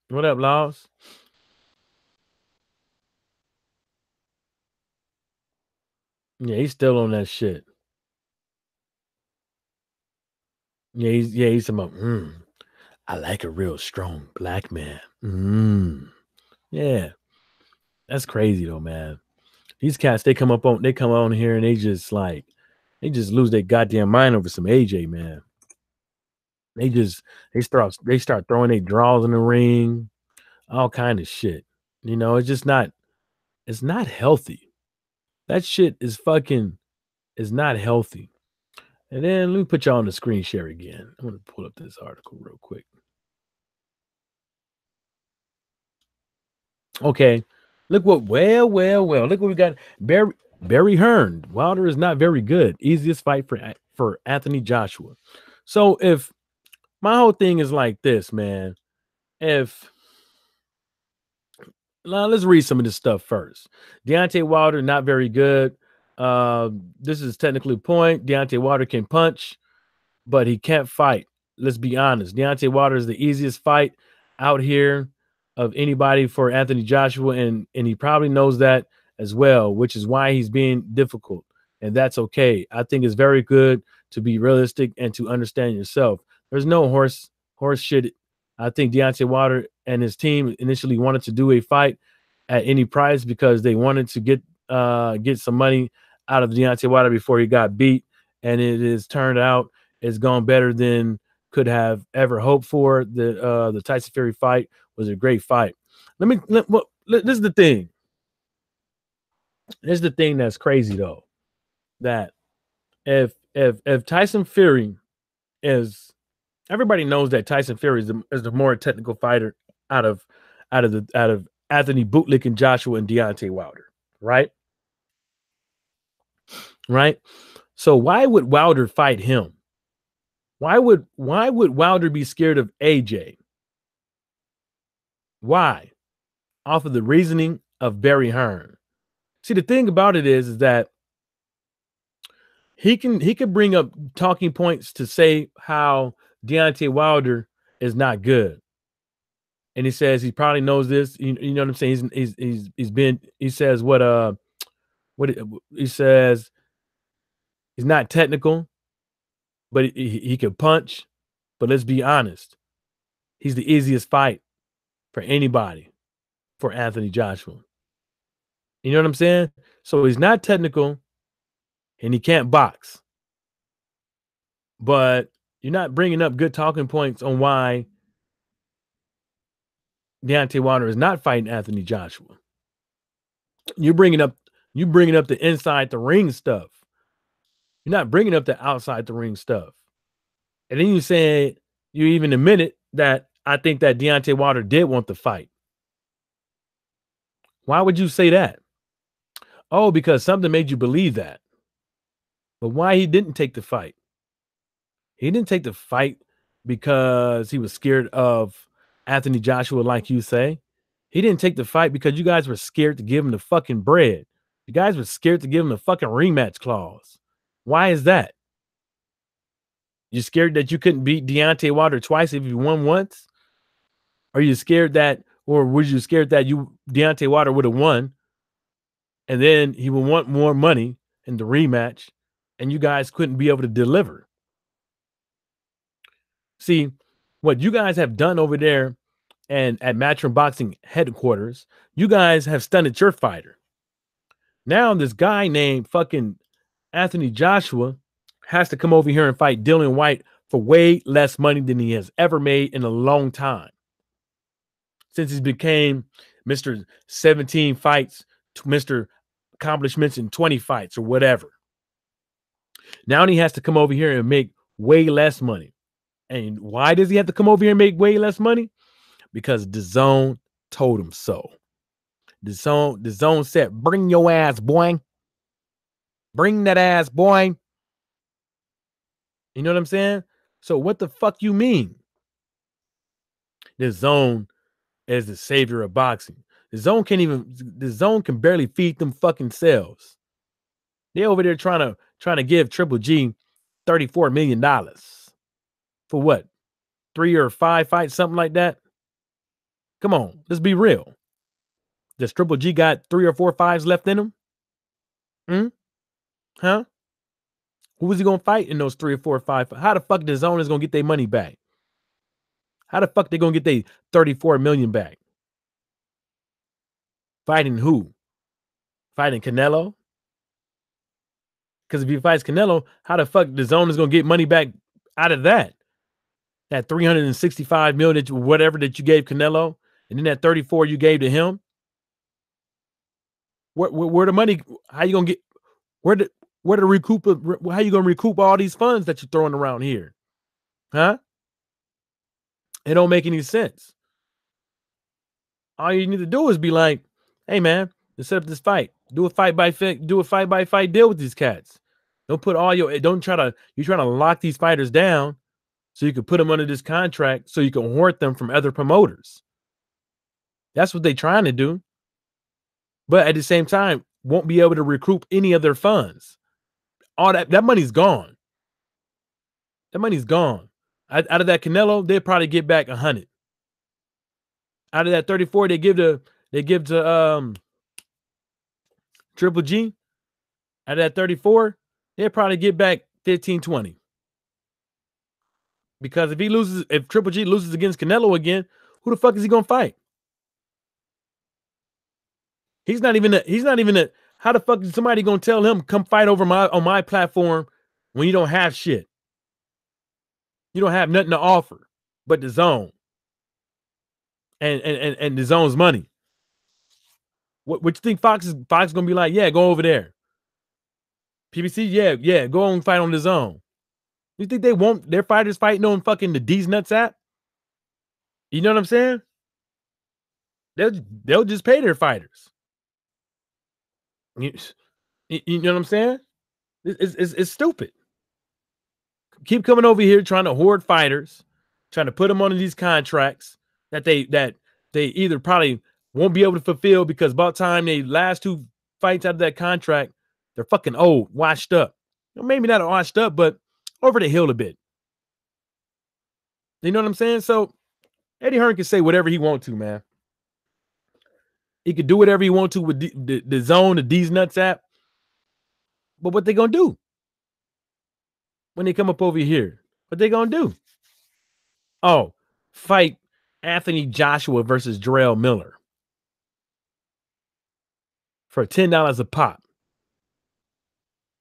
What up, Laws? Yeah, he's still on that shit. Yeah, he's about. I like a real strong black man. Yeah, that's crazy though, man. These cats, they come on here and they just lose their goddamn mind over some AJ, man. They start throwing their draws in the ring. all kind of shit. You know, it's not healthy. That shit is not healthy. And then let me put y'all on the screen share again. I'm gonna pull up this article real quick. Okay. Look what well. Look what we got. Barry Hearn. Wilder is not very good. Easiest fight for Anthony Joshua. So if my whole thing is like this, man. If Now let's read some of this stuff first. Deontay Wilder, not very good. This is technically a point. Deontay Wilder can punch, but he can't fight. Let's be honest. Deontay Wilder is the easiest fight out here of anybody for Anthony Joshua, and he probably knows that as well, which is why he's being difficult. And that's okay. I think it's very good to be realistic and to understand yourself. There's no horse shit. I think Deontay Wilder and his team initially wanted to do a fight at any price because they wanted to get some money out of Deontay Wilder before he got beat, and it has turned out it's gone better than could have ever hoped for. The Tyson Fury fight was a great fight. This is the thing. This is the thing that's crazy though. That if Tyson Fury is everybody knows that Tyson Fury is the more technical fighter out of Anthony Bootlick and Joshua and Deontay Wilder, right? Right. So why would Wilder fight him? Why would Wilder be scared of AJ? Why? Off of the reasoning of Barry Hearn. See, the thing about it is that he can bring up talking points to say how Deontay Wilder is not good. And he says he probably knows this. You know what I'm saying? He says what he says he's not technical, but he can punch. But let's be honest, he's the easiest fight for anybody for Anthony Joshua. You know what I'm saying? So he's not technical and he can't box. But you're not bringing up good talking points on why Deontay Wilder is not fighting Anthony Joshua. You're bringing up the inside the ring stuff. You're not bringing up the outside the ring stuff. And then you say you even admitted that I think that Deontay Wilder did want the fight. Why would you say that? Oh, because something made you believe that. But why he didn't take the fight? He didn't take the fight because he was scared of Anthony Joshua, like you say. He didn't take the fight because you guys were scared to give him the fucking bread. You guys were scared to give him the fucking rematch clause. Why is that? You scared that you couldn't beat Deontay Wilder twice if you won once? Are you scared that, or were you scared that Deontay Wilder would have won, and then he would want more money in the rematch, and you guys couldn't be able to deliver? See, what you guys have done over there and at Matchroom Boxing headquarters, you guys have stunned your fighter. Now this guy named fucking Anthony Joshua has to come over here and fight Dillian Whyte for way less money than he has ever made in a long time. Since he became Mr. 17 fights, Mr. accomplishments in 20 fights or whatever. Now he has to come over here and make way less money. And why does he have to come over here and make way less money? Because DAZN told him so. DAZN said, bring your ass, boy. Bring that ass, boy. You know what I'm saying? So what the fuck you mean? DAZN is the savior of boxing. DAZN can barely feed them fucking selves. They're over there trying to give Triple G $34 million. For what? 3 or 5 fights, something like that? Come on, let's be real. Does Triple G got 3 or 4 fights left in him? Huh? Who is he gonna fight in those 3 or 4 or 5? How the fuck DAZN is gonna get their money back? How the fuck they gonna get their 34 million back? Fighting who? Fighting Canelo? Because if he fights Canelo, how the fuck DAZN is gonna get money back out of that? That 365 million whatever that you gave Canelo, and then that 34 you gave to him. Where the money? How you gonna get? Where the where to recoup? How you gonna recoup all these funds that you're throwing around here? Huh? It don't make any sense. All you need to do is be like, hey man, let's set up this fight. Do a fight by fight deal with these cats. Don't put all your you're trying to lock these fighters down so you can put them under this contract so you can hoard them from other promoters. That's what they're trying to do. But at the same time, won't be able to recoup any of their funds. All that money's gone. That money's gone. Out of that Canelo, they'll probably get back 100. Out of that 34, they give to Triple G. Out of that 34, they'll probably get back 15, 20. Because if Triple G loses against Canelo again, who the fuck is he gonna fight? He's not even how the fuck is somebody gonna tell him come fight on my platform when you don't have shit? You don't have nothing to offer but the zone. And the zone's money. What you think Fox is gonna be like? Yeah, go over there. PBC, yeah, go on and fight on the zone. You think they won't their fighters fighting on fucking the D's Nuts app? You know what I'm saying? They'll just pay their fighters. You know what I'm saying? It's stupid. Keep coming over here trying to hoard fighters, trying to put them on these contracts that they either probably won't be able to fulfill because by the time they last 2 fights out of that contract, they're fucking old, washed up. Maybe not washed up, but over the hill a bit. You know what I'm saying? So Eddie Hearn can say whatever he wants to, man. He could do whatever he wants to with the zone, the D's Nuts app. But what they gonna do when they come up over here? What they gonna do? Oh, fight Anthony Joshua versus Jarrell Miller for $10 a pop.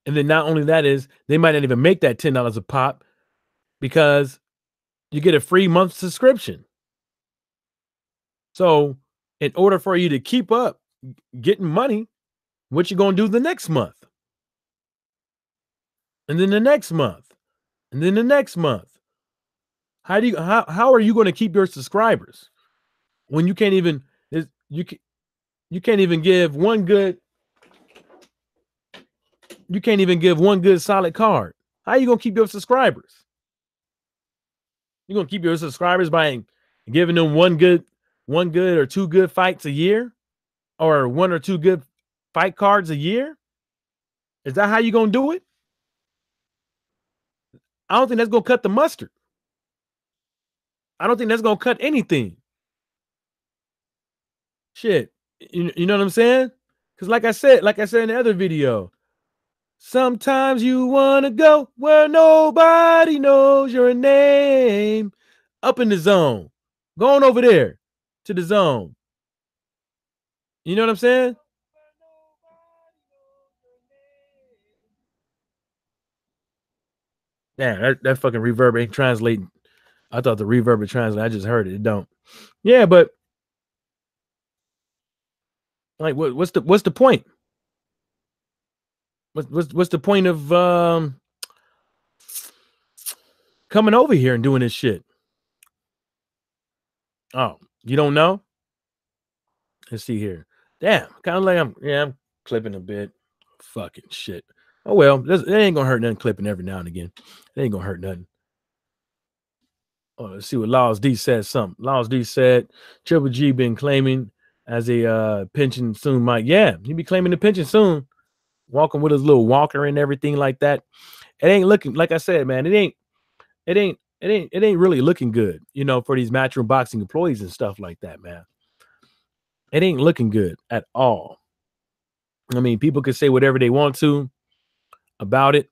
And then not only that is, they might not even make that $10 a pop because you get a free month subscription. So in order for you to keep up getting money, what you gonna do the next month? And then the next month. And then the next month. How are you going to keep your subscribers when you can't even give one good solid card? How are you going to keep your subscribers? You're going to keep your subscribers by giving them one good or 2 good fights a year, or 1 or 2 good fight cards a year? Is that how you're going to do it? I don't think that's going to cut the mustard. I don't think that's going to cut anything. Shit. You know what I'm saying? Because like I said in the other video, sometimes you want to go where nobody knows your name. Up in the zone. Going over there to the zone. You know what I'm saying? Damn, that fucking reverb ain't translating. I thought the reverb would translate. I just heard it. It don't. Yeah, but like, what's the point? What's the point of coming over here and doing this shit? Oh, you don't know? Let's see here. Damn, kind of like I'm clipping a bit. Fucking shit. Oh well, it ain't gonna hurt nothing clipping every now and again. It ain't gonna hurt nothing. Oh, let's see what Laws D said. Laws D said Triple G been claiming as a pension soon. Mike, yeah, he be claiming the pension soon. Walking with his little walker and everything like that. It ain't looking, like I said, man. It ain't really looking good, for these Matchroom Boxing employees and stuff like that, man. It ain't looking good at all. I mean, people can say whatever they want to about it.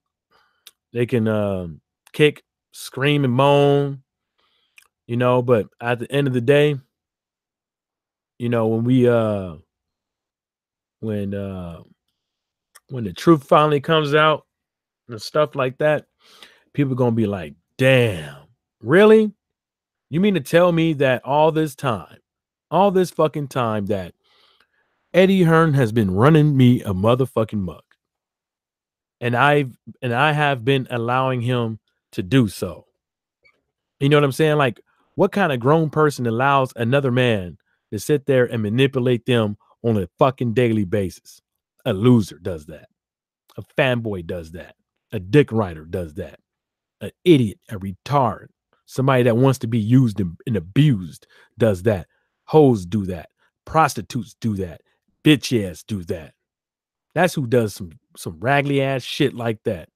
They can kick, scream, and moan, but at the end of the day, when the truth finally comes out and stuff like that, people are gonna be like, damn, really? You mean to tell me that all this time all this fucking time that Eddie Hearn has been running me a motherfucking mug. And I have been allowing him to do so. You know what I'm saying? Like, what kind of grown person allows another man to sit there and manipulate them on a fucking daily basis? A loser does that. A fanboy does that. A dick rider does that. An idiot, a retard, somebody that wants to be used and abused does that. Hoes do that. Prostitutes do that. Bitch ass do that. That's who does some raggedy ass shit like that.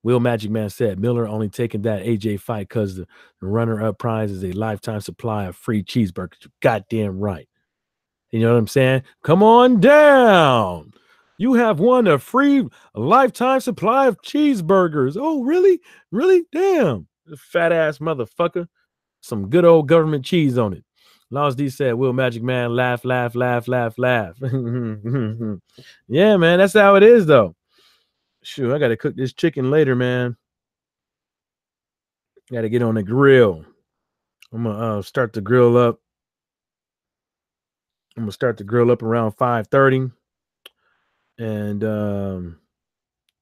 Will Magic Man said Miller only taking that AJ fight because the runner-up prize is a lifetime supply of free cheeseburgers. You goddamn right. You know what I'm saying? Come on down. You have won a lifetime supply of cheeseburgers. Oh, really? Really? Damn. Fat ass motherfucker. Some good old government cheese on it. Laws D said, Will Magic Man laugh, laugh, laugh, laugh, laugh. Yeah, man. That's how it is, though. Shoot, I got to cook this chicken later, man. Got to get on the grill. I'm going to start the grill up. I'm going to start the grill up around 5:30. And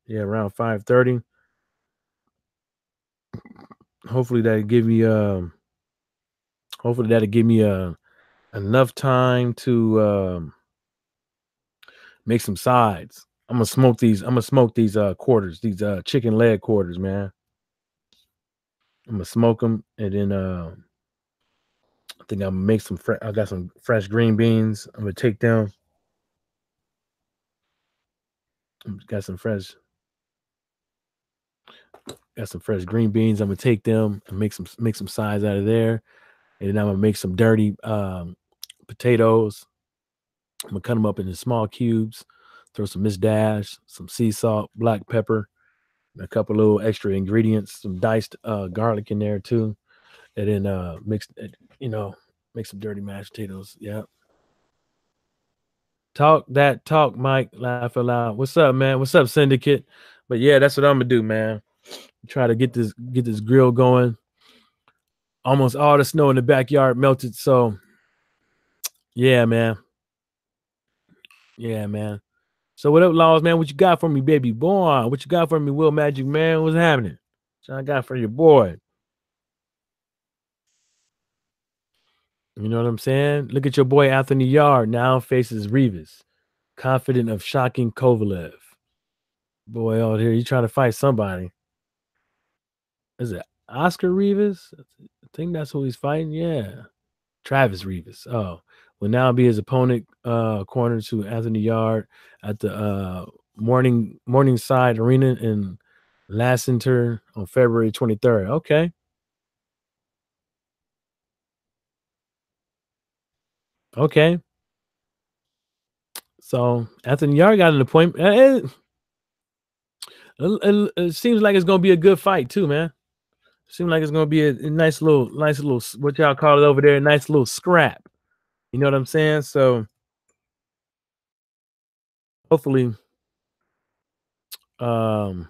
yeah, around 5:30. Hopefully that'll give me enough time to make some sides. I'm gonna smoke these quarters, these chicken leg quarters, man. I'm gonna smoke them, and then I think I'm gonna make some I got some fresh green beans. I'm gonna take them. Got some fresh green beans. I'm gonna take them and make some sides out of there, and then I'm gonna make some dirty potatoes. I'm gonna cut them up into small cubes. Throw some Miss Dash, some sea salt, black pepper, a couple little extra ingredients, some diced garlic in there too, and then make some dirty mashed potatoes. Yeah. Talk that talk, Mike. Laugh aloud. What's up, man? What's up, Syndicate? But yeah, that's what I'm gonna do, man. Try to get this grill going. Almost all the snow in the backyard melted, so yeah, man. Yeah, man. So what up, Laws, man? What you got for me, baby boy? What you got for me, Will Magic Man? What's happening? What I got for your boy? You know what I'm saying? Look at your boy Anthony Yard now faces Rivas, confident of shocking Kovalev. Boy, out here, you trying to fight somebody. Is it Oscar Rivas? I think that's who he's fighting. Yeah. Travis Rivas. Oh, will now be his opponent, corner to Anthony Yard at the Morningside Arena in Lassiter on February 23rd. Okay. Okay. So Anthony Yard got an appointment. It seems like it's gonna be a good fight too, man. Seems like it's gonna be a nice little what y'all call it over there, a nice little scrap. You know what I'm saying? So hopefully, hopefully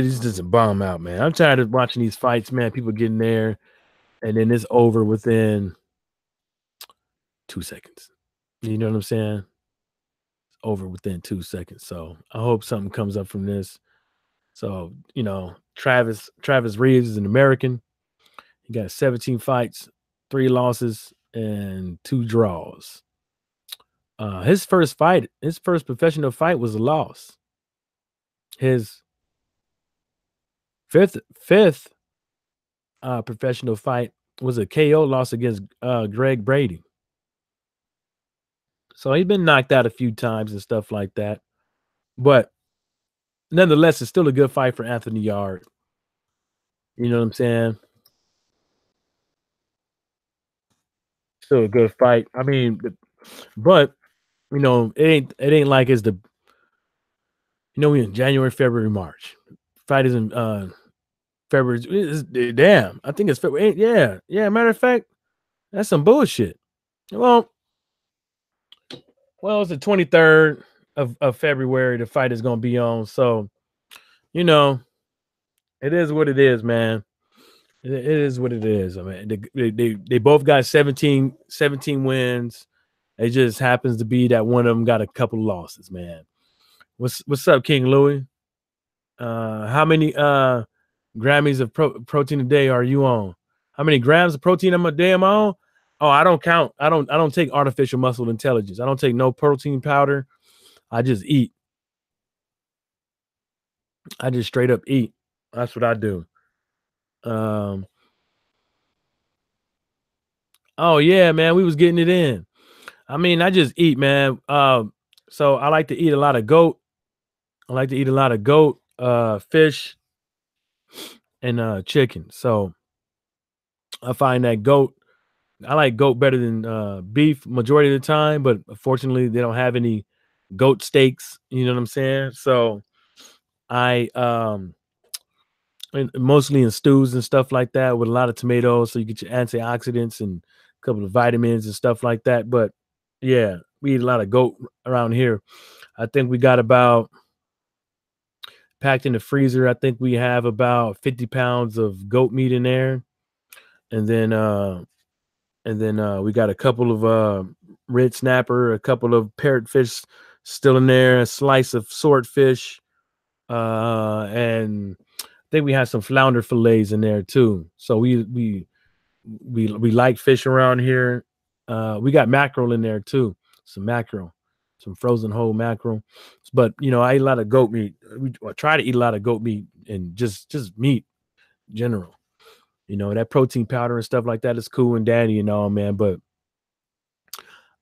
this doesn't bomb out, man. I'm tired of watching these fights, man. People getting there, and then it's over within 2 seconds. You know what I'm saying? It's over within 2 seconds. So I hope something comes up from this. So, Travis Reeves is an American. He got 17 fights, 3 losses, and 2 draws. His first professional fight was a loss. His fifth professional fight was a KO loss against Greg Brady. So he's been knocked out a few times and stuff like that. But nonetheless, it's still a good fight for Anthony Yard. You know what I'm saying? Still a good fight. I mean, but it ain't like it's the we in January, February, March. Fight is in February. Damn, I think it's February. Yeah. Matter of fact, that's some bullshit. Well, it's the 23rd of February. The fight is gonna be on. So, it is what it is, man. It is what it is. I mean, they both got 17 wins. It just happens to be that one of them got a couple losses, man. What's up, King Louis? How many Grammys of protein a day are you on? How many grams of protein a day am I on? Oh, I don't count. I don't take artificial muscle intelligence. I don't take no protein powder. I just eat. I just straight up eat. That's what I do. Um, oh yeah, man, we was getting it in. I mean, I just eat, man. So I like to eat a lot of goat. I like to eat a lot of goat, fish, and chicken. So I find that goat. I like goat better than beef majority of the time, but unfortunately, they don't have any goat steaks. You know what I'm saying? So I and mostly in stews and stuff like that with a lot of tomatoes, so you get your antioxidants and a couple of vitamins and stuff like that. But yeah, we eat a lot of goat around here. I think we got about packed in the freezer. I think we have about 50 pounds of goat meat in there, and then we got a couple of red snapper, a couple of parrotfish still in there, a slice of swordfish, and I think we have some flounder fillets in there too. So we like fish around here. We got mackerel in there too, some mackerel, some frozen whole mackerel. But I eat a lot of goat meat. I try to eat a lot of goat meat and just meat in general. That protein powder and stuff like that is cool and dandy and all, man. But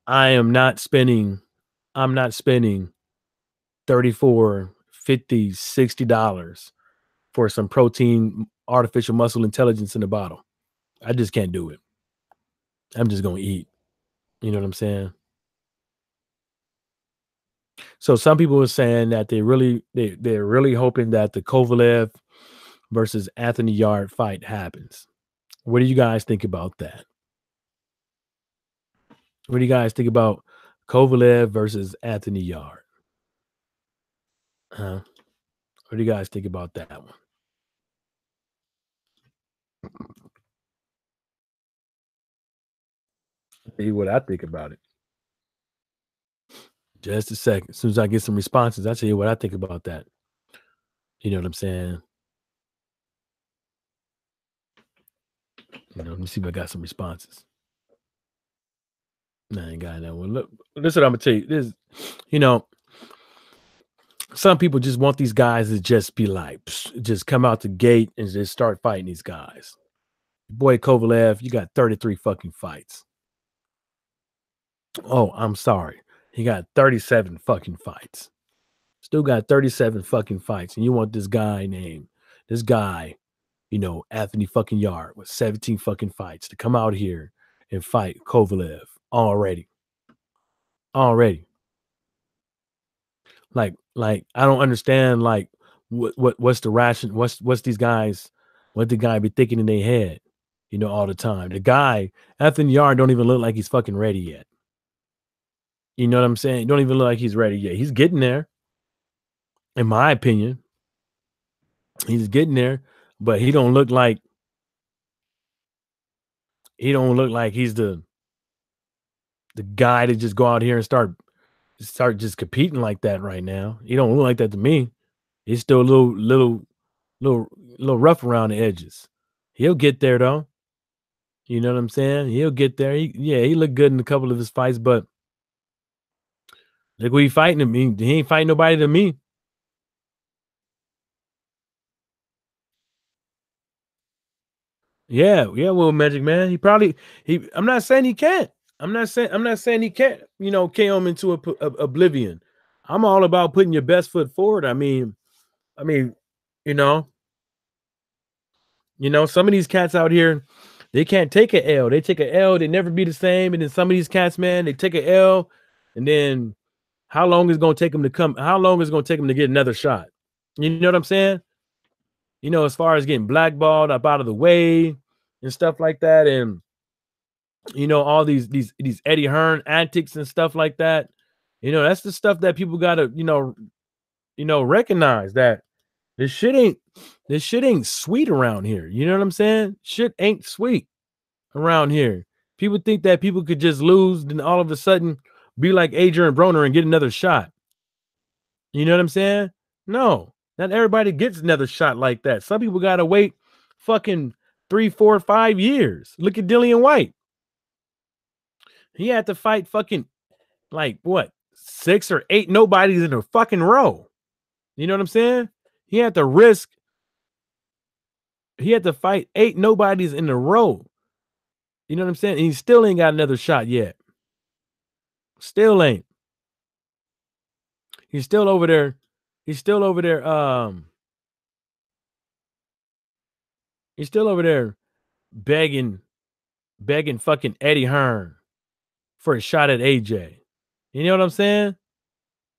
I'm not spending 34, 50, $60 for some protein artificial muscle intelligence in the bottle. I just can't do it. I'm just gonna eat. You know what I'm saying? So some people are saying that they're really hoping that the Kovalev versus Anthony Yard fight happens. What do you guys think about that? What do you guys think about Kovalev versus Anthony Yard? Huh? What do you guys think about that one? I'll tell you what I think about it. Just a second. As soon as I get some responses, I'll tell you what I think about that. You know what I'm saying? Let me see if I got some responses. No, I ain't got that one. Look, this is what I'm gonna tell you. You know, some people just want these guys to just be like, just come out the gate and just start fighting these guys. Boy, Kovalev, you got 33 fucking fights. Oh, I'm sorry. He got 37 fucking fights. Still got 37 fucking fights. And you want this guy, Anthony fucking Yard with 17 fucking fights to come out here and fight Kovalev already. Already. Like I don't understand what's the ration, what's these guys, what the guy be thinking in their head, all the time. The guy, Anthony Yard, don't even look like he's fucking ready yet. You know what I'm saying? Don't even look like he's ready yet. He's getting there, in my opinion. He's getting there, but he don't look like he's the guy to just go out here and start just competing like that right now. He don't look like that to me. He's still a little rough around the edges. He'll get there though. You know what I'm saying? He'll get there. He looked good in a couple of his fights, but look who he fighting him. He ain't fighting nobody to me. Yeah, well, Magic Man. I'm not saying he can't. I'm not saying he can't, KO him into oblivion. I'm all about putting your best foot forward. I mean, you know, some of these cats out here, they can't take an L. They take an L, they never be the same. And then some of these cats, man, they take an L, and then how long is it gonna take them to come? How long is it gonna take them to get another shot? You know what I'm saying? As far as getting blackballed up out of the way and stuff like that, and all these Eddie Hearn antics and stuff like that. That's the stuff that people gotta, recognize that This shit ain't sweet around here. You know what I'm saying? Shit ain't sweet around here. People think that people could just lose, then all of a sudden be like Adrian Broner and get another shot. You know what I'm saying? No, not everybody gets another shot like that. Some people gotta wait fucking 3, 4, 5 years. Look at Dillian White. He had to fight fucking like what 6 or 8 nobodies in a fucking row. You know what I'm saying? He had to risk. He had to fight 8 nobodies in a row. You know what I'm saying? And he still ain't got another shot yet. Still ain't. He's still over there. He's still over there. He's still over there begging fucking Eddie Hearn for a shot at AJ. You know what I'm saying?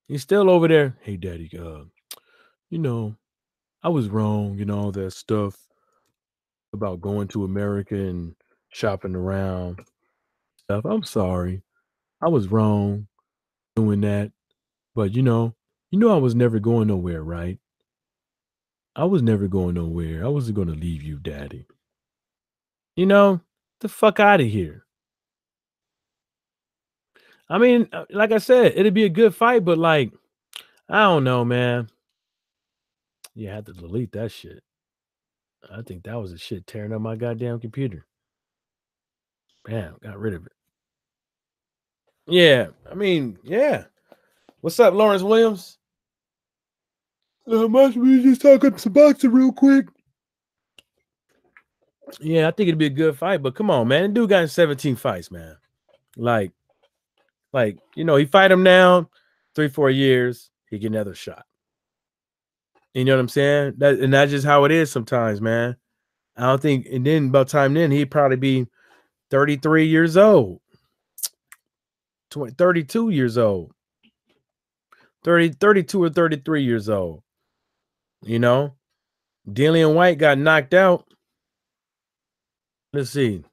He's still over there. Hey, daddy, you know, I was wrong and all that stuff about going to America and shopping around stuff. I'm sorry. I was wrong doing that. But I was never going nowhere, right? I was never going nowhere. I wasn't going to leave you, daddy. The fuck out of here. I mean, like I said, it'd be a good fight, but like, I don't know, man. You had to delete that shit. I think that was the shit tearing up my goddamn computer. Bam, got rid of it. Yeah, I mean, yeah. What's up, Lawrence Williams? Not much. We just talking some boxing real quick. Yeah, I think it'd be a good fight, but come on, man. The dude got 17 fights, man. Like, he fight him now, 3, 4 years, he get another shot. You know what I'm saying? That's just how it is sometimes, man. I don't think, and then by the time then, he'd probably be 33 years old, 32 years old, 32 or 33 years old. Dillian White got knocked out. Let's see.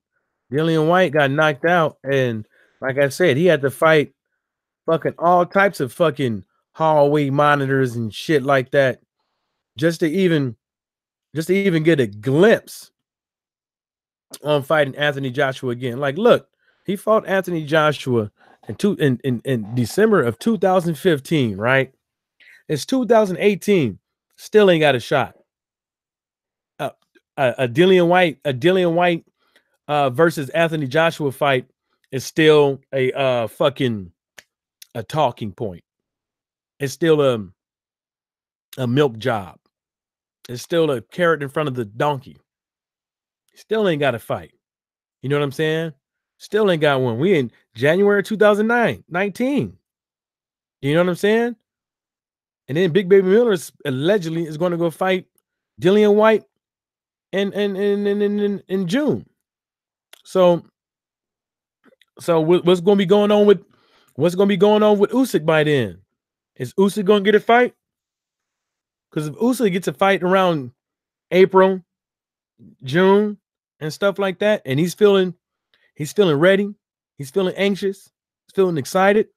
Dillian White got knocked out, and like I said, he had to fight fucking all types of fucking hallway monitors and shit like that just to even get a glimpse on fighting Anthony Joshua again. Like, look, he fought Anthony Joshua in December of 2015, right? It's 2018, still ain't got a shot. A Dillian White versus Anthony Joshua fight is still a fucking a talking point. It's still a milk job. It's still a carrot in front of the donkey. Still ain't got a fight. You know what I'm saying? Still ain't got one. We in January 2019. You know what I'm saying? And then Big Baby Miller allegedly is going to go fight Dillian White in June. So what's going to be going on with Usyk by then? Is Usyk going to get a fight? Because if Usyk gets a fight around April, June, and stuff like that, and he's feeling ready, he's feeling anxious, he's feeling excited.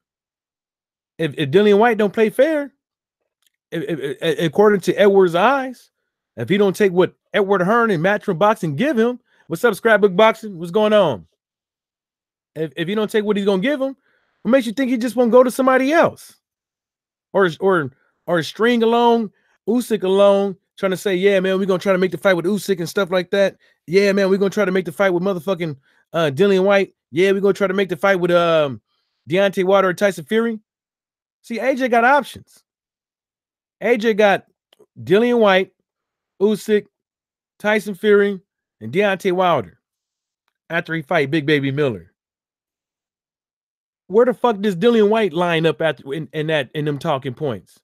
If Dillian White don't play fair, according to Edward's eyes, if he don't take what Edward Hearn and Matchroom Boxing give him, what's up, Scrapbook Boxing? What's going on? If he don't take what he's gonna give him, what makes you think he just won't go to somebody else, or string along Usyk along, trying to say, yeah, man, we're gonna try to make the fight with Usyk and stuff like that. Yeah, man, we're gonna try to make the fight with motherfucking Dillian White. Yeah, we're gonna try to make the fight with Deontay Wilder or Tyson Fury. See, AJ got options. AJ got Dillian White, Usyk, Tyson Fury, and Deontay Wilder after he fight Big Baby Miller. Where the fuck does Dillian White line up in them talking points?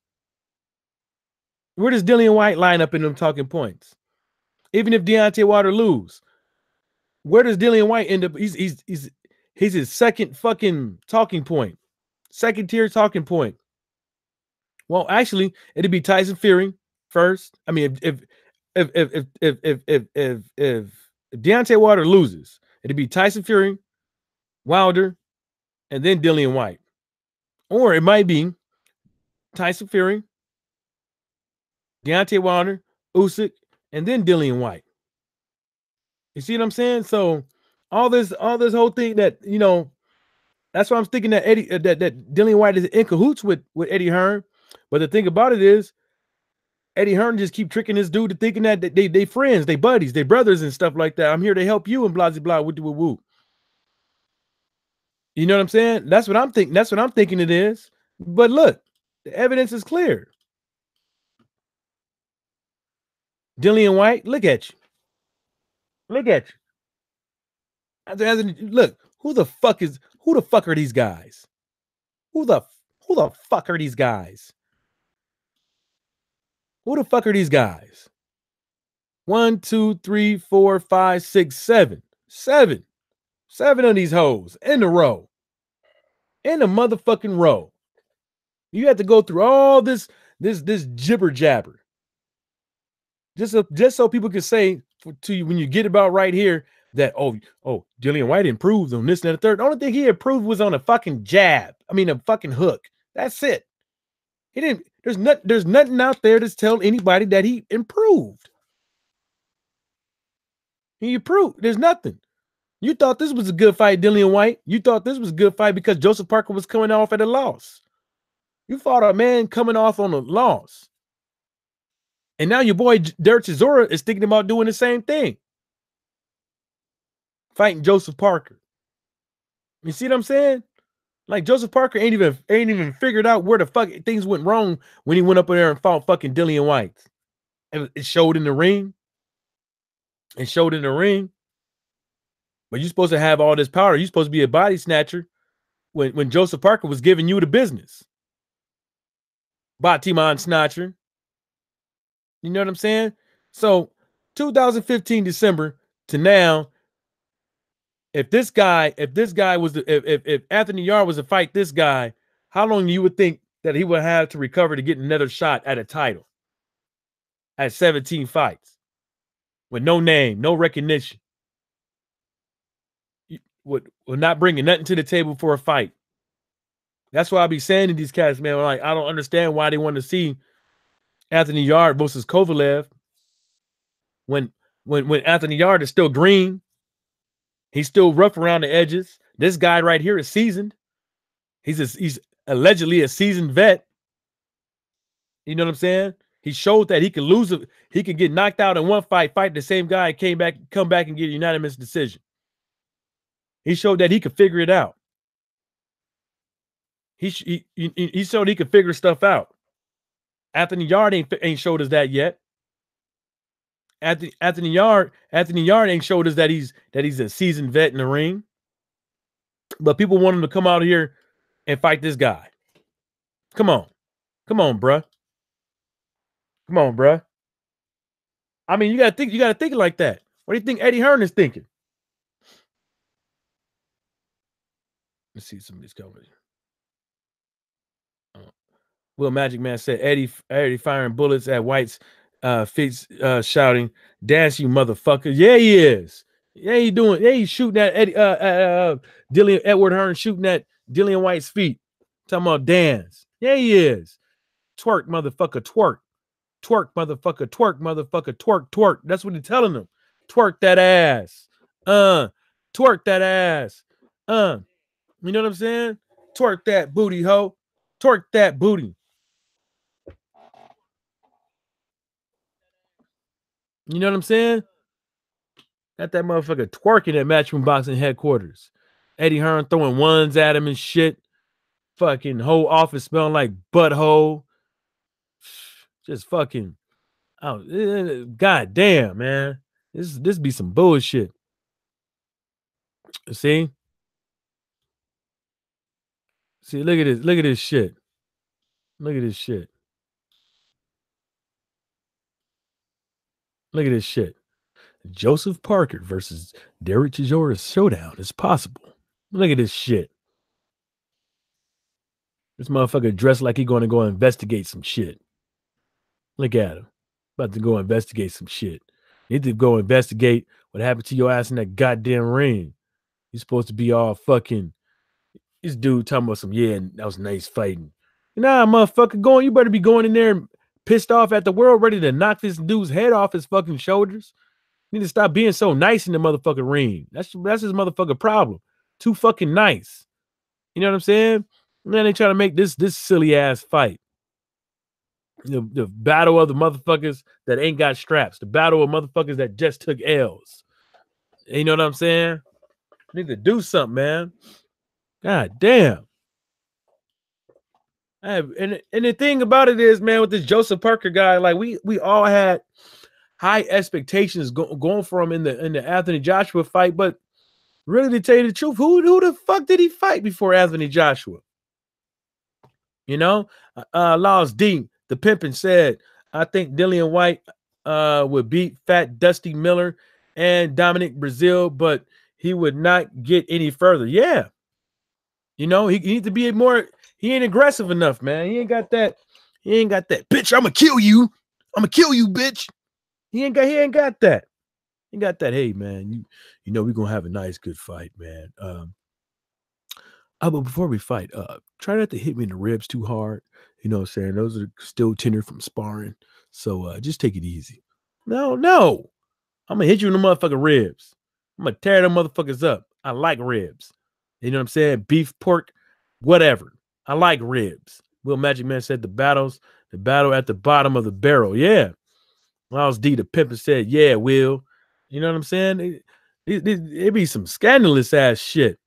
Where does Dillian White line up in them talking points? Even if Deontay Wilder lose, where does Dillian White end up? He's his second fucking talking point, second tier talking point. Well, actually, it'd be Tyson Fury first. I mean, if Deontay Wilder loses, it'd be Tyson Fury, Wilder, and then Dillian White. Or it might be Tyson Fury, Deontay Wilder, Usyk, and then Dillian White. You see what I'm saying? So all this whole thing that that's why I'm thinking that that Dillian White is in cahoots with Eddie Hearn. But the thing about it is, Eddie Hearn just keep tricking this dude to thinking that they friends, they buddies, they brothers and stuff like that. I'm here to help you and blah blah blah woo woo woo. You know what I'm saying? That's what I'm thinking. That's what I'm thinking it is. But look, the evidence is clear. Dillian White, look at you. Look at you. Look, who the fuck are these guys? Who the fuck are these guys? Who the fuck are these guys? 1, 2, 3, 4, 5, 6, 7. 7. 7 of these hoes in a row. In a motherfucking row. You have to go through all this jibber jabber. Just so people can say to you when you get about right here that Dillian White improved on this and the third. The only thing he improved was on a fucking jab. I mean a fucking hook. That's it. He didn't. There's nothing out there to tell anybody that he improved. He improved. There's nothing. You thought this was a good fight, Dillian White. You thought this was a good fight because Joseph Parker was coming off at a loss. You fought a man coming off on a loss. And now your boy Derek Chisora is thinking about doing the same thing. Fighting Joseph Parker. You see what I'm saying? Like Joseph Parker ain't even figured out where the fuck things went wrong when he went up there and fought fucking Dillian White. It showed in the ring. It showed in the ring. But you're supposed to have all this power. You're supposed to be a body snatcher when Joseph Parker was giving you the business. Batiman snatcher. You know what I'm saying? So 2015 December to now, if Anthony Yarde was to fight this guy, how long do you would think that he would have to recover to get another shot at a title? At 17 fights. With no name, no recognition. Would not bringing nothing to the table for a fight. That's why I be saying to these cats, man, like, I don't understand why they want to see Anthony Yarde versus Kovalev when Anthony Yarde is still green. He's still rough around the edges. This guy right here is seasoned. He's allegedly a seasoned vet. You know what I'm saying? He showed that he could lose it. He could get knocked out in one fight the same guy, come back and get a unanimous decision. He showed that he could figure it out. He showed he could figure stuff out. Anthony Yarde ain't showed us that yet. Anthony Yarde ain't showed us that he's a seasoned vet in the ring. But people want him to come out here and fight this guy. Come on, bruh. Come on, bruh. I mean, you gotta think like that. What do you think Eddie Hearn is thinking? Let's see some of these comments. Will Magic Man said Eddie firing bullets at White's feet, shouting, "Dance, you motherfucker!" Yeah, he is. Yeah, he doing. Yeah, he's shooting at Edward Hearn shooting at Dillian White's feet. Talking about dance. Yeah, he is. Twerk, motherfucker, twerk. Twerk, motherfucker, twerk, motherfucker, twerk, twerk. That's what he's telling them. Twerk that ass. Twerk that ass. You know what I'm saying? Twerk that booty, ho. Twerk that booty. You know what I'm saying? Got that motherfucker twerking at Matchroom Boxing headquarters. Eddie Hearn throwing ones at him and shit. Fucking whole office smelling like butthole. Just fucking, god damn, man. This be some bullshit. See, look at this. Look at this shit. Look at this shit. Look at this shit. Joseph Parker versus Derek Chisora's showdown is possible. Look at this shit. This motherfucker dressed like he going to go investigate some shit. Look at him. About to go investigate some shit. You need to go investigate what happened to your ass in that goddamn ring. You're supposed to be all fucking. This dude talking about some, yeah, that was nice fighting. Nah, motherfucker, you better be going in there and pissed off at the world, ready to knock this dude's head off his fucking shoulders. Need to stop being so nice in the motherfucking ring. That's his motherfucking problem. Too fucking nice. You know what I'm saying? And then they try to make this silly ass fight. The battle of the motherfuckers that ain't got straps. The battle of motherfuckers that just took L's. You know what I'm saying? Need to do something, man. God damn. And the thing about it is, man, with this Joseph Parker guy, like we all had high expectations going for him in the Anthony Joshua fight, but really, to tell you the truth, who the fuck did he fight before Anthony Joshua? You know, Laws D, the pimpin' said, I think Dillian White would beat Fat Dusty Miller and Dominic Brazil, but he would not get any further. Yeah. You know, he needs to be more, he ain't aggressive enough, man. He ain't got that, bitch, I'ma kill you, bitch. He ain't got that. He got that, hey man, you know, we're gonna have a nice, good fight, man. But before we fight, try not to hit me in the ribs too hard. You know what I'm saying? Those are still tender from sparring. So just take it easy. No. I'm gonna hit you in the motherfucking ribs. I'm gonna tear them motherfuckers up. I like ribs. You know what I'm saying? Beef, pork, whatever. I like ribs. Will Magic Man said the battle at the bottom of the barrel. Yeah. Miles D, the pimp, said, yeah, Will. You know what I'm saying? It be some scandalous ass shit.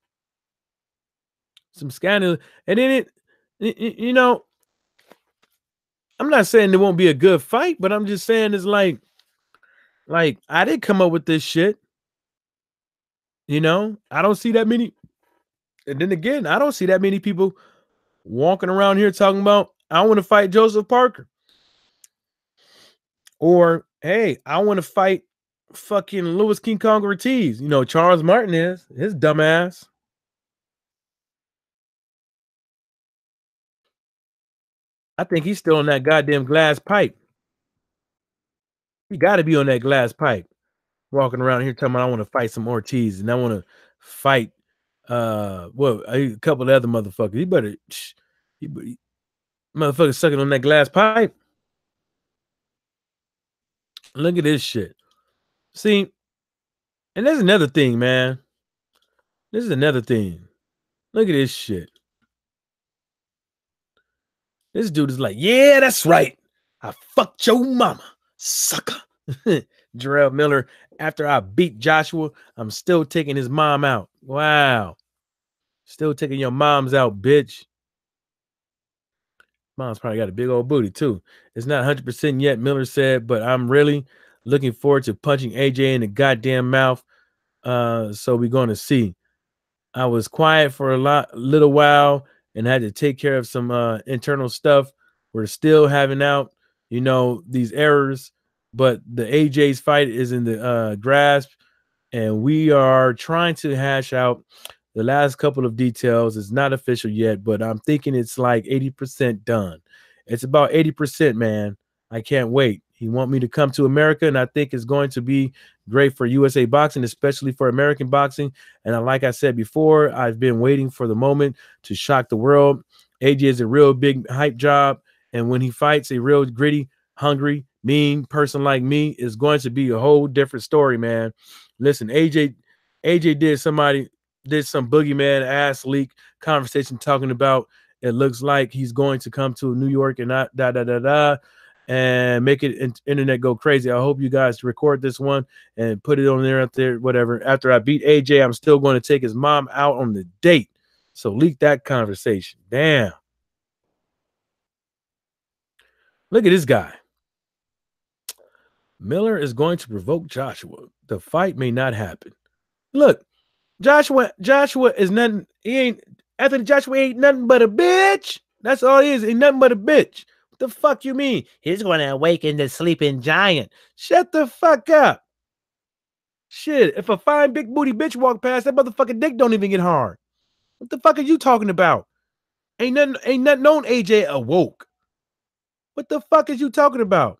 Some scandal. And then you know, I'm not saying there won't be a good fight, but I'm just saying it's like I didn't come up with this shit. You know, I don't see that many. And then again, I don't see that many people walking around here talking about, I want to fight Joseph Parker. Or, hey, I want to fight fucking Louis King Kong Ortiz. You know, Charles Martin is his dumbass. I think he's still on that goddamn glass pipe. He got to be on that glass pipe, walking around here talking about I want to fight some Ortiz and I want to fight a couple of other motherfuckers. He motherfucker sucking on that glass pipe. Look at this shit. See, and there's another thing, man. This is another thing. Look at this shit. This dude is like, yeah, that's right. I fucked your mama, sucker. Jarrell Miller, after I beat Joshua, I'm still taking his mom out. Wow. Still taking your moms out, bitch. Mom's probably got a big old booty, too. It's not 100% yet, Miller said, but I'm really looking forward to punching AJ in the goddamn mouth. So we're going to see. I was quiet for a little while and had to take care of some internal stuff. We're still having out, you know, these errors, but the AJ's fight is in the grasp, and we are trying to hash out the last couple of details. It's not official yet, but I'm thinking it's like 80% done. It's about 80%, man. I can't wait. He want me to come to America, and I think it's going to be great for USA boxing, especially for American boxing. And like I said before, I've been waiting for the moment to shock the world. AJ is a real big hype job, and when he fights a real gritty, hungry, mean person like me, is going to be a whole different story, man. Listen, AJ did some boogeyman ass leak conversation talking about it looks like he's going to come to New York and not and make it internet go crazy. I hope you guys record this one and put it on there out there, whatever. After I beat AJ, I'm still going to take his mom out on the date. So leak that conversation. Damn. Look at this guy. Miller is going to provoke Joshua. The fight may not happen. Look, Joshua is nothing. Anthony Joshua ain't nothing but a bitch. That's all he is. Ain't nothing but a bitch. What the fuck you mean? He's going to awaken the sleeping giant. Shut the fuck up. Shit, if a fine big booty bitch walk past, that motherfucking dick don't even get hard. What the fuck are you talking about? Ain't nothing on AJ awoke. What the fuck is you talking about?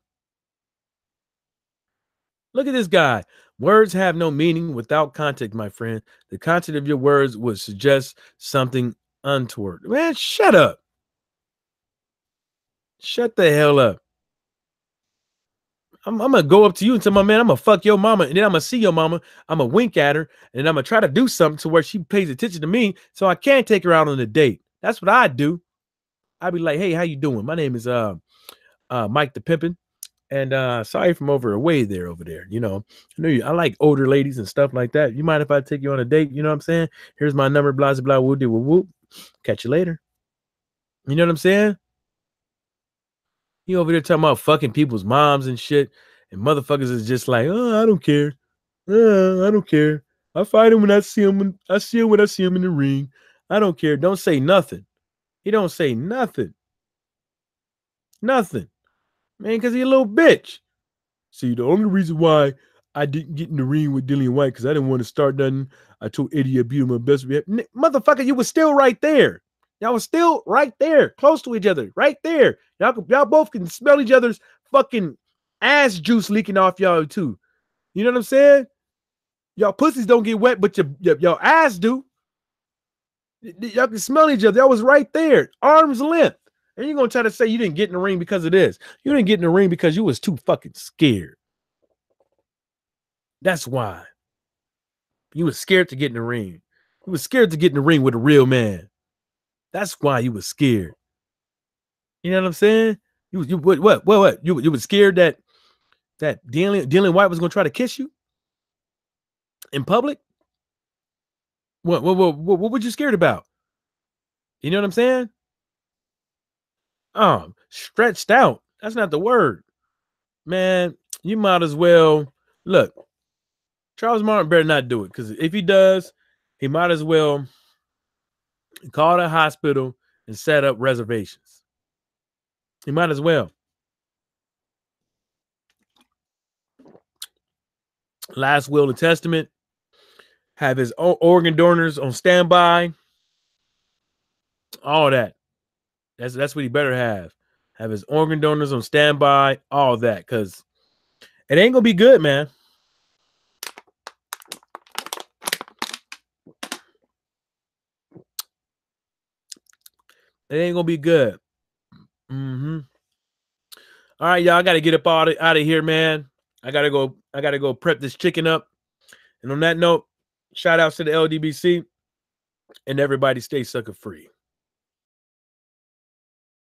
Look at this guy. Words have no meaning without context, my friend. The content of your words would suggest something untoward. Man, shut up. Shut the hell up. I'm gonna go up to you and tell my man, I'm gonna fuck your mama, and then I'm gonna see your mama. I'm gonna wink at her, and I'm gonna try to do something to where she pays attention to me, so I can take her out on a date. That's what I do. I'd be like, hey, how you doing? My name is Mike the Pimpin', and sorry from over there. You know, I like older ladies and stuff like that. You mind if I take you on a date? You know what I'm saying? Here's my number, blah blah blah. Whoop whoop whoop. Catch you later. You know what I'm saying? You over there talking about fucking people's moms and shit, and motherfuckers is just like, oh, I don't care. I don't care. I fight him when I see him. I see him when I see him in the ring. I don't care. Don't say nothing. He don't say nothing. Nothing. Man, because he a little bitch. See, the only reason why I didn't get in the ring with Dillian White, because I didn't want to start nothing. I told Eddie I'd be my best. Motherfucker, you was still right there. Y'all was still right there, close to each other, right there. Y'all both can smell each other's fucking ass juice leaking off y'all too. You know what I'm saying? Y'all pussies don't get wet, but your ass do. Y'all can smell each other. Y'all was right there, arm's length. And you're gonna try to say you didn't get in the ring because of this. You didn't get in the ring because you was too fucking scared. That's why. You was scared to get in the ring. You was scared to get in the ring with a real man. That's why you was scared. You know what I'm saying? You what? You was scared that Dylan White was gonna try to kiss you in public? What were you scared about? You know what I'm saying? Stretched out. That's not the word. Man, you might as well look. Charles Martin better not do it, because if he does, he might as well call the hospital and set up reservations. He might as well. Last will and testament. Have his own organ donors on standby. All that. That's what he better have. Have his organ donors on standby. All that, because it ain't gonna be good, man. It ain't gonna be good. Mm-hmm. All right, y'all. I gotta get up out of here, man. I gotta go prep this chicken up. And on that note, shout outs to the LDBC, and everybody stay sucker free.